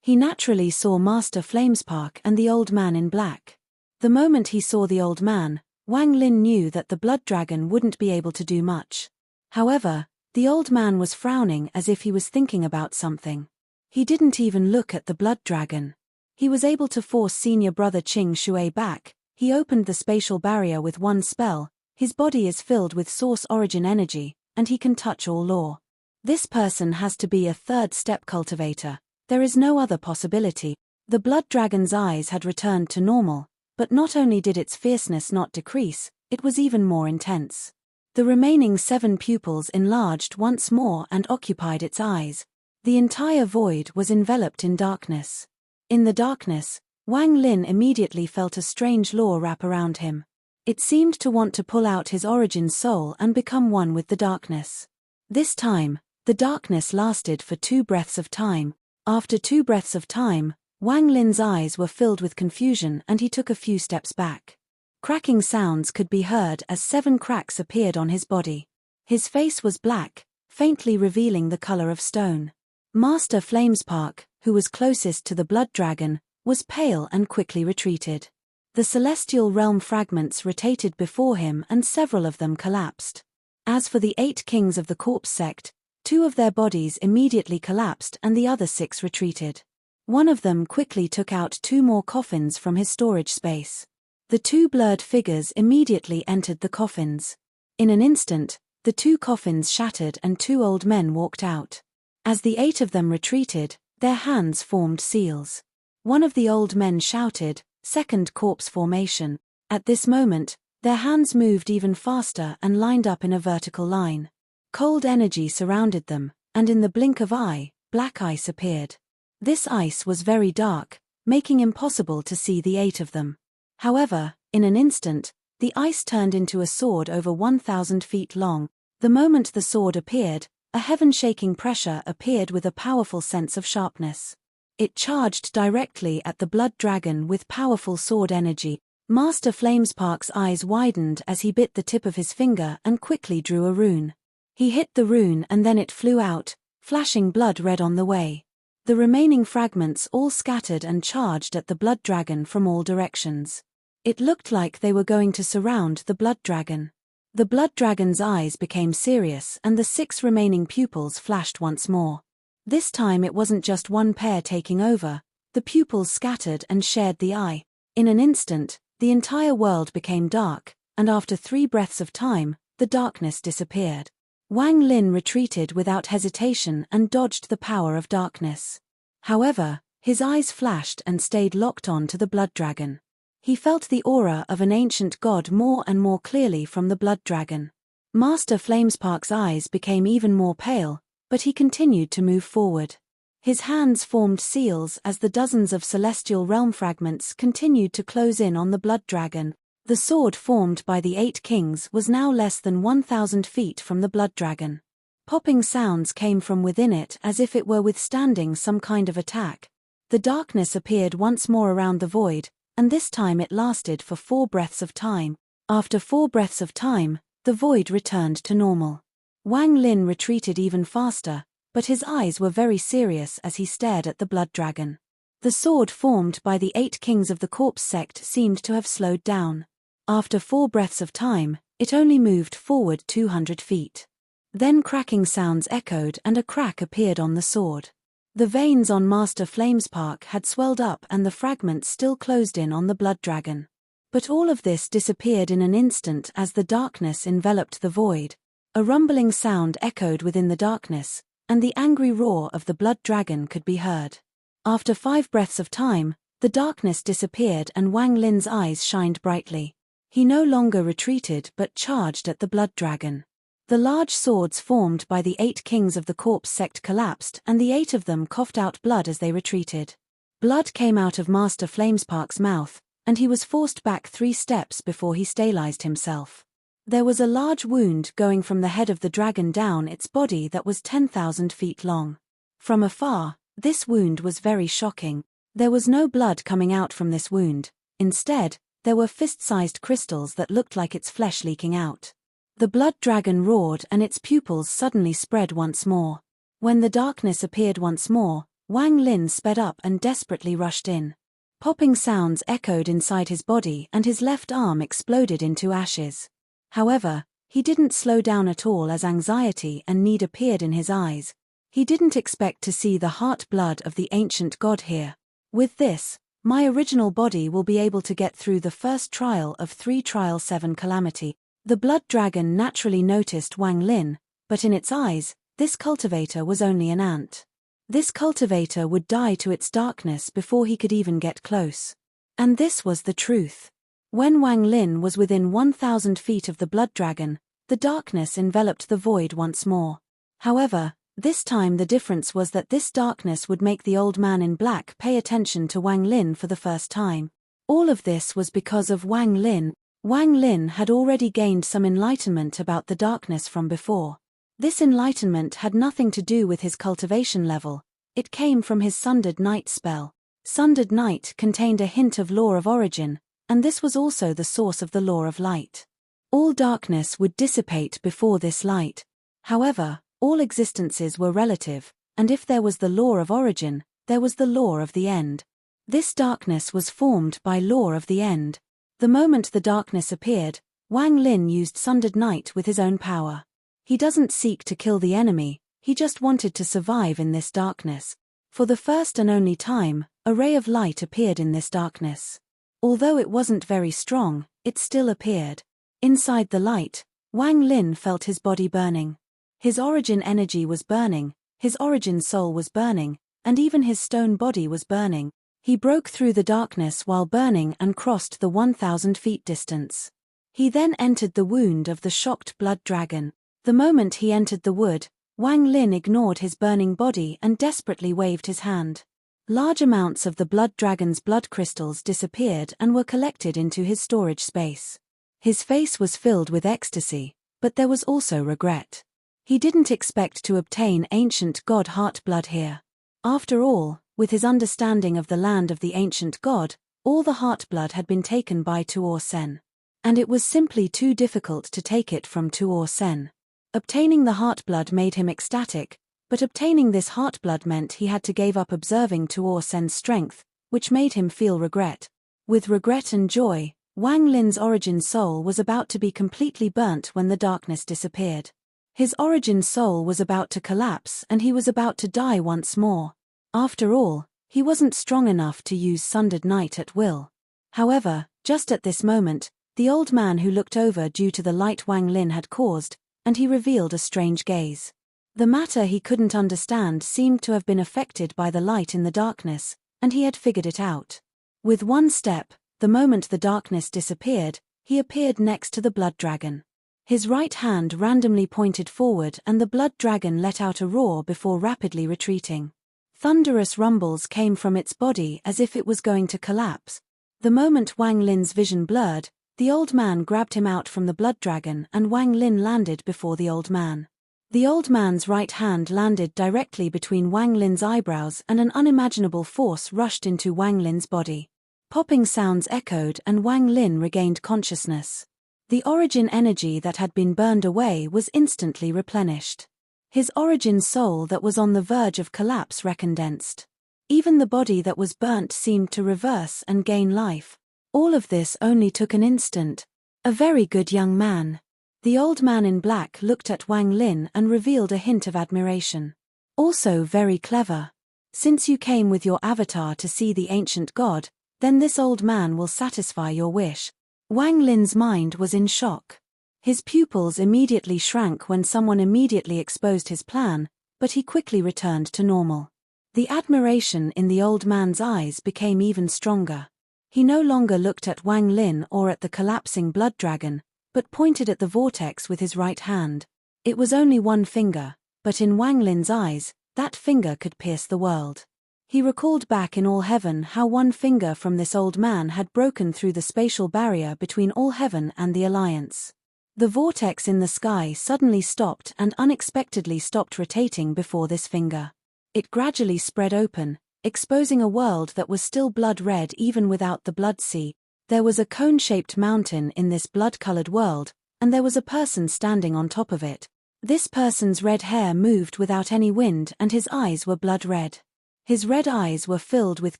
He naturally saw Master Flamespark and the old man in black. The moment he saw the old man, Wang Lin knew that the blood dragon wouldn't be able to do much. However, the old man was frowning as if he was thinking about something. He didn't even look at the blood dragon. He was able to force senior brother Qing Shui back. He opened the spatial barrier with one spell. His body is filled with source origin energy, and he can touch all lore. This person has to be a third-step cultivator. There is no other possibility. The blood dragon's eyes had returned to normal, but not only did its fierceness not decrease, it was even more intense. The remaining 7 pupils enlarged once more and occupied its eyes. The entire void was enveloped in darkness. In the darkness, Wang Lin immediately felt a strange lore wrap around him. It seemed to want to pull out his origin soul and become one with the darkness. This time, the darkness lasted for 2 breaths of time. After 2 breaths of time, Wang Lin's eyes were filled with confusion and he took a few steps back. Cracking sounds could be heard as 7 cracks appeared on his body. His face was black, faintly revealing the color of stone. Master Flamespark, who was closest to the blood dragon, was pale and quickly retreated. The celestial realm fragments rotated before him and several of them collapsed. As for the 8 kings of the corpse sect, 2 of their bodies immediately collapsed and the other 6 retreated. One of them quickly took out 2 more coffins from his storage space. The 2 blurred figures immediately entered the coffins. In an instant, the 2 coffins shattered and 2 old men walked out. As the 8 of them retreated, their hands formed seals. One of the old men shouted, "Second corpse formation." At this moment, their hands moved even faster and lined up in a vertical line. Cold energy surrounded them, and in the blink of eye, black ice appeared. This ice was very dark, making impossible to see the 8 of them. However, in an instant, the ice turned into a sword over 1,000 feet long. The moment the sword appeared, a heaven-shaking pressure appeared with a powerful sense of sharpness. It charged directly at the blood dragon with powerful sword energy. Master Flamespark's eyes widened as he bit the tip of his finger and quickly drew a rune. He hit the rune and then it flew out, flashing blood red on the way. The remaining fragments all scattered and charged at the blood dragon from all directions. It looked like they were going to surround the blood dragon. The blood dragon's eyes became serious and the 6 remaining pupils flashed once more. This time it wasn't just one pair taking over, the pupils scattered and shared the eye. In an instant, the entire world became dark, and after 3 breaths of time, the darkness disappeared. Wang Lin retreated without hesitation and dodged the power of darkness. However, his eyes flashed and stayed locked on to the blood dragon. He felt the aura of an ancient god more and more clearly from the blood dragon. Master Flamespark's eyes became even more pale, but he continued to move forward. His hands formed seals as the dozens of celestial realm fragments continued to close in on the blood dragon. The sword formed by the 8 kings was now less than 1,000 feet from the blood dragon. Popping sounds came from within it as if it were withstanding some kind of attack. The darkness appeared once more around the void, and this time it lasted for 4 breaths of time. After 4 breaths of time, the void returned to normal. Wang Lin retreated even faster, but his eyes were very serious as he stared at the blood dragon. The sword formed by the 8 kings of the corpse sect seemed to have slowed down. After 4 breaths of time, it only moved forward 200 feet. Then cracking sounds echoed and a crack appeared on the sword. The veins on Master Flamespark had swelled up and the fragments still closed in on the blood dragon. But all of this disappeared in an instant as the darkness enveloped the void. A rumbling sound echoed within the darkness, and the angry roar of the blood dragon could be heard. After 5 breaths of time, the darkness disappeared and Wang Lin's eyes shined brightly. He no longer retreated but charged at the blood dragon. The large swords formed by the 8 kings of the corpse sect collapsed and the 8 of them coughed out blood as they retreated. Blood came out of Master Flamespark's mouth, and he was forced back 3 steps before he stabilized himself. There was a large wound going from the head of the dragon down its body that was 10,000 feet long. From afar, this wound was very shocking. There was no blood coming out from this wound. Instead, there were fist-sized crystals that looked like its flesh leaking out. The blood dragon roared and its pupils suddenly spread once more. When the darkness appeared once more, Wang Lin sped up and desperately rushed in. Popping sounds echoed inside his body and his left arm exploded into ashes. However, he didn't slow down at all as anxiety and need appeared in his eyes. He didn't expect to see the heart blood of the ancient god here. With this, my original body will be able to get through the first trial of 3 Trial 7 Calamity. The blood dragon naturally noticed Wang Lin, but in its eyes, this cultivator was only an ant. This cultivator would die to its darkness before he could even get close. And this was the truth. When Wang Lin was within 1,000 feet of the blood dragon, the darkness enveloped the void once more. However, this time the difference was that this darkness would make the old man in black pay attention to Wang Lin for the first time. All of this was because of Wang Lin. Wang Lin had already gained some enlightenment about the darkness from before. This enlightenment had nothing to do with his cultivation level. It came from his Sundered Night spell. Sundered Night contained a hint of law of origin, and this was also the source of the law of light. All darkness would dissipate before this light. However, all existences were relative, and if there was the law of origin, there was the law of the end. This darkness was formed by law of the end. The moment the darkness appeared, Wang Lin used Sundered Night with his own power. He doesn't seek to kill the enemy, he just wanted to survive in this darkness. For the first and only time, a ray of light appeared in this darkness. Although it wasn't very strong, it still appeared. Inside the light, Wang Lin felt his body burning. His origin energy was burning, his origin soul was burning, and even his stone body was burning. He broke through the darkness while burning and crossed the 1,000 feet distance. He then entered the wound of the shocked blood dragon. The moment he entered the wood, Wang Lin ignored his burning body and desperately waved his hand. Large amounts of the blood dragon's blood crystals disappeared and were collected into his storage space. His face was filled with ecstasy, but there was also regret. He didn't expect to obtain ancient god heart blood here. After all, with his understanding of the land of the ancient god, all the heart blood had been taken by Tuor Sen. And it was simply too difficult to take it from Tuor Sen. Obtaining the heart blood made him ecstatic, but obtaining this heart blood meant he had to give up observing Tuor Sen's strength, which made him feel regret. With regret and joy, Wang Lin's origin soul was about to be completely burnt when the darkness disappeared. His origin soul was about to collapse and he was about to die once more. After all, he wasn't strong enough to use Sundered Night at will. However, just at this moment, the old man who looked over due to the light Wang Lin had caused, and he revealed a strange gaze. The matter he couldn't understand seemed to have been affected by the light in the darkness, and he had figured it out. With one step, the moment the darkness disappeared, he appeared next to the blood dragon. His right hand randomly pointed forward and the blood dragon let out a roar before rapidly retreating. Thunderous rumbles came from its body as if it was going to collapse. The moment Wang Lin's vision blurred, the old man grabbed him out from the blood dragon and Wang Lin landed before the old man. The old man's right hand landed directly between Wang Lin's eyebrows and an unimaginable force rushed into Wang Lin's body. Popping sounds echoed and Wang Lin regained consciousness. The origin energy that had been burned away was instantly replenished. His origin soul that was on the verge of collapse recondensed. Even the body that was burnt seemed to reverse and gain life. All of this only took an instant. A very good young man. The old man in black looked at Wang Lin and revealed a hint of admiration. Also very clever. Since you came with your avatar to see the ancient god, then this old man will satisfy your wish. Wang Lin's mind was in shock. His pupils immediately shrank when someone immediately exposed his plan, but he quickly returned to normal. The admiration in the old man's eyes became even stronger. He no longer looked at Wang Lin or at the collapsing blood dragon, but pointed at the vortex with his right hand. It was only one finger, but in Wang Lin's eyes, that finger could pierce the world. He recalled back in all heaven how one finger from this old man had broken through the spatial barrier between all heaven and the Alliance. The vortex in the sky suddenly stopped and unexpectedly stopped rotating before this finger. It gradually spread open, exposing a world that was still blood-red even without the blood sea. There was a cone-shaped mountain in this blood-colored world, and there was a person standing on top of it. This person's red hair moved without any wind and his eyes were blood-red. His red eyes were filled with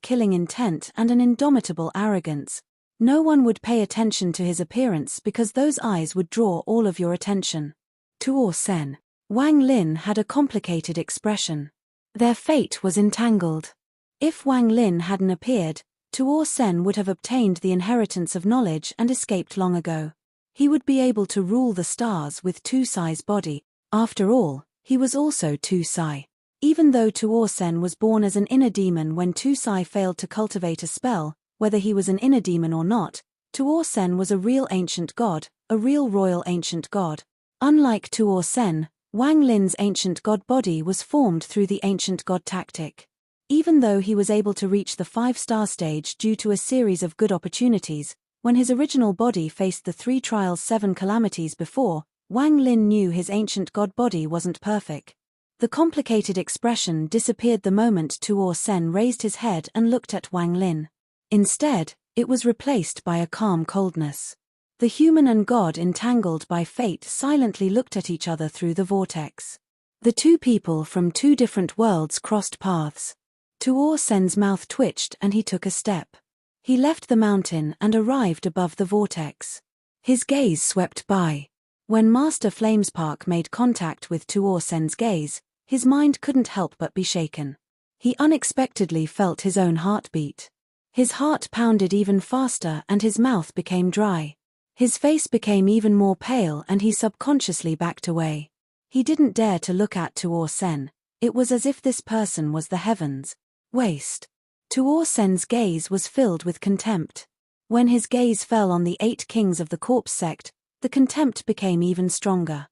killing intent and an indomitable arrogance. No one would pay attention to his appearance because those eyes would draw all of your attention. Tuor Sen. Wang Lin had a complicated expression. Their fate was entangled. If Wang Lin hadn't appeared, Tuor Sen would have obtained the inheritance of knowledge and escaped long ago. He would be able to rule the stars with Tu Sai's body. After all, he was also Tu Sai. Even though Tuor Sen was born as an inner demon when Tu Sai failed to cultivate a spell, whether he was an inner demon or not, Tuor Sen was a real ancient god, a real royal ancient god. Unlike Tuor Sen, Wang Lin's ancient god body was formed through the ancient god tactic. Even though he was able to reach the 5-star stage due to a series of good opportunities, when his original body faced the 3 trials 7 calamities before, Wang Lin knew his ancient god body wasn't perfect. The complicated expression disappeared the moment Tuor Sen raised his head and looked at Wang Lin. Instead, it was replaced by a calm coldness. The human and god entangled by fate silently looked at each other through the vortex. The two people from two different worlds crossed paths. Tuor Sen's mouth twitched and he took a step. He left the mountain and arrived above the vortex. His gaze swept by. When Master Flamespark made contact with Tuor Sen's gaze, his mind couldn't help but be shaken. He unexpectedly felt his own heartbeat. His heart pounded even faster and his mouth became dry. His face became even more pale and he subconsciously backed away. He didn't dare to look at Tuor Sen. It was as if this person was the heavens. Waste. Tuor Sen's gaze was filled with contempt. When his gaze fell on the 8 kings of the corpse sect, the contempt became even stronger.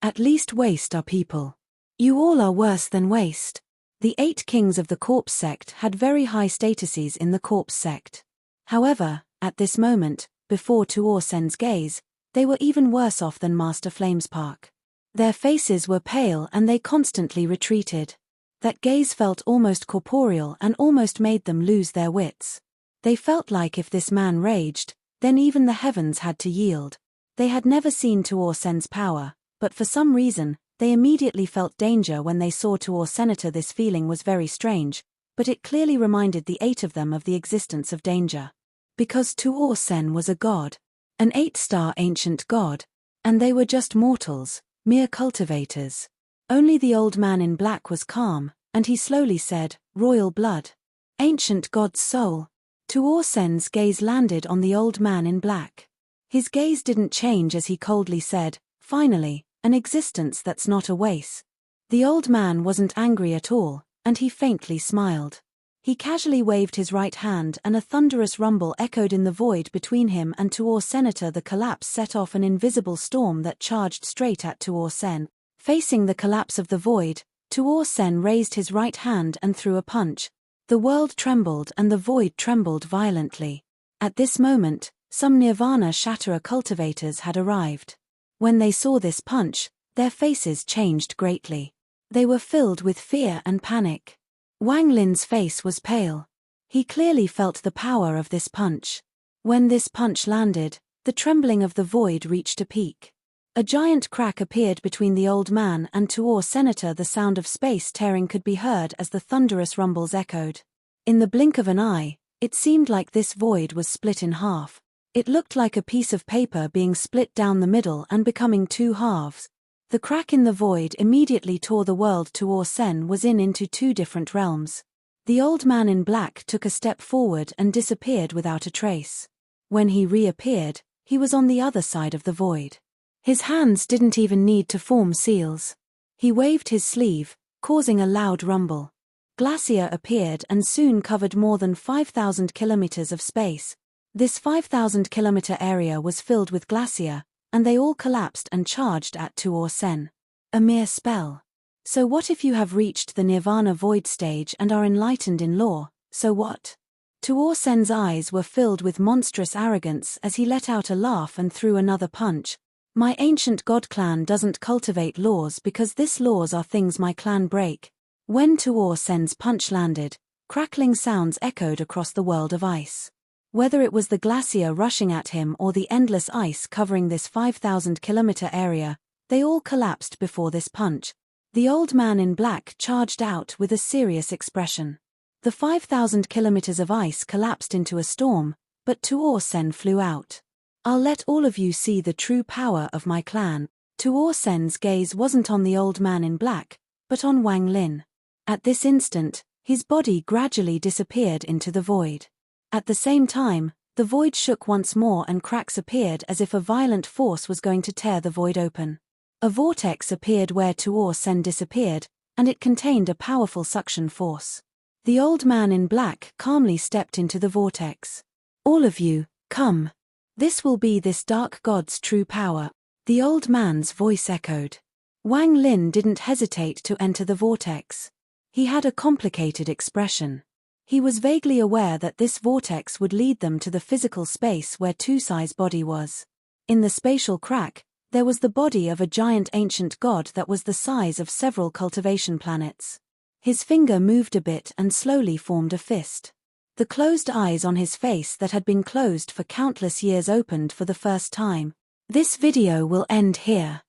At least waste are people. You all are worse than waste. The 8 kings of the corpse sect had very high statuses in the corpse sect. However, at this moment, before Tuor Sen's gaze, they were even worse off than Master Flamespark. Their faces were pale and they constantly retreated. That gaze felt almost corporeal and almost made them lose their wits. They felt like if this man raged, then even the heavens had to yield. They had never seen Tuor Sen's power, but for some reason, they immediately felt danger when they saw Tuor Senator. This feeling was very strange, but it clearly reminded the 8 of them of the existence of danger. Because Tuor Sen was a god. An 8-star ancient god. And they were just mortals. Mere cultivators. Only the old man in black was calm, and he slowly said, "Royal blood. Ancient god's soul." Tuor Sen's gaze landed on the old man in black. His gaze didn't change as he coldly said, "Finally, an existence that's not a waste." The old man wasn't angry at all, and he faintly smiled. He casually waved his right hand and a thunderous rumble echoed in the void between him and Tuor Senator. The collapse set off an invisible storm that charged straight at Tuor Sen. Facing the collapse of the void, Tuor Sen raised his right hand and threw a punch. The world trembled and the void trembled violently. At this moment, some Nirvana Shatterer cultivators had arrived. When they saw this punch, their faces changed greatly. They were filled with fear and panic. Wang Lin's face was pale. He clearly felt the power of this punch. When this punch landed, the trembling of the void reached a peak. A giant crack appeared between the old man and Tuor Senator. The sound of space tearing could be heard as the thunderous rumbles echoed. In the blink of an eye, it seemed like this void was split in half. It looked like a piece of paper being split down the middle and becoming 2 halves. The crack in the void immediately tore the world Tuor Sen was in into 2 different realms. The old man in black took a step forward and disappeared without a trace. When he reappeared, he was on the other side of the void. His hands didn't even need to form seals. He waved his sleeve, causing a loud rumble. Glacier appeared and soon covered more than 5,000 kilometers of space. This 5,000-kilometer area was filled with glacier, and they all collapsed and charged at Tuor Sen. A mere spell. So what if you have reached the Nirvana Void stage and are enlightened in law, so what? Tuor Sen's eyes were filled with monstrous arrogance as he let out a laugh and threw another punch. My ancient god clan doesn't cultivate laws because these laws are things my clan break. When Tuor Sen's punch landed, crackling sounds echoed across the world of ice. Whether it was the glacier rushing at him or the endless ice covering this 5,000-kilometer area, they all collapsed before this punch. The old man in black charged out with a serious expression. The 5,000 kilometers of ice collapsed into a storm, but Tuor Sen flew out. I'll let all of you see the true power of my clan. Tuor Sen's gaze wasn't on the old man in black, but on Wang Lin. At this instant, his body gradually disappeared into the void. At the same time, the void shook once more and cracks appeared as if a violent force was going to tear the void open. A vortex appeared where Tuor Sen disappeared, and it contained a powerful suction force. The old man in black calmly stepped into the vortex. All of you, come. This will be this dark god's true power. The old man's voice echoed. Wang Lin didn't hesitate to enter the vortex. He had a complicated expression. He was vaguely aware that this vortex would lead them to the physical space where Tusai's body was. In the spatial crack, there was the body of a giant ancient god that was the size of several cultivation planets. His finger moved a bit and slowly formed a fist. The closed eyes on his face that had been closed for countless years opened for the first time. This video will end here.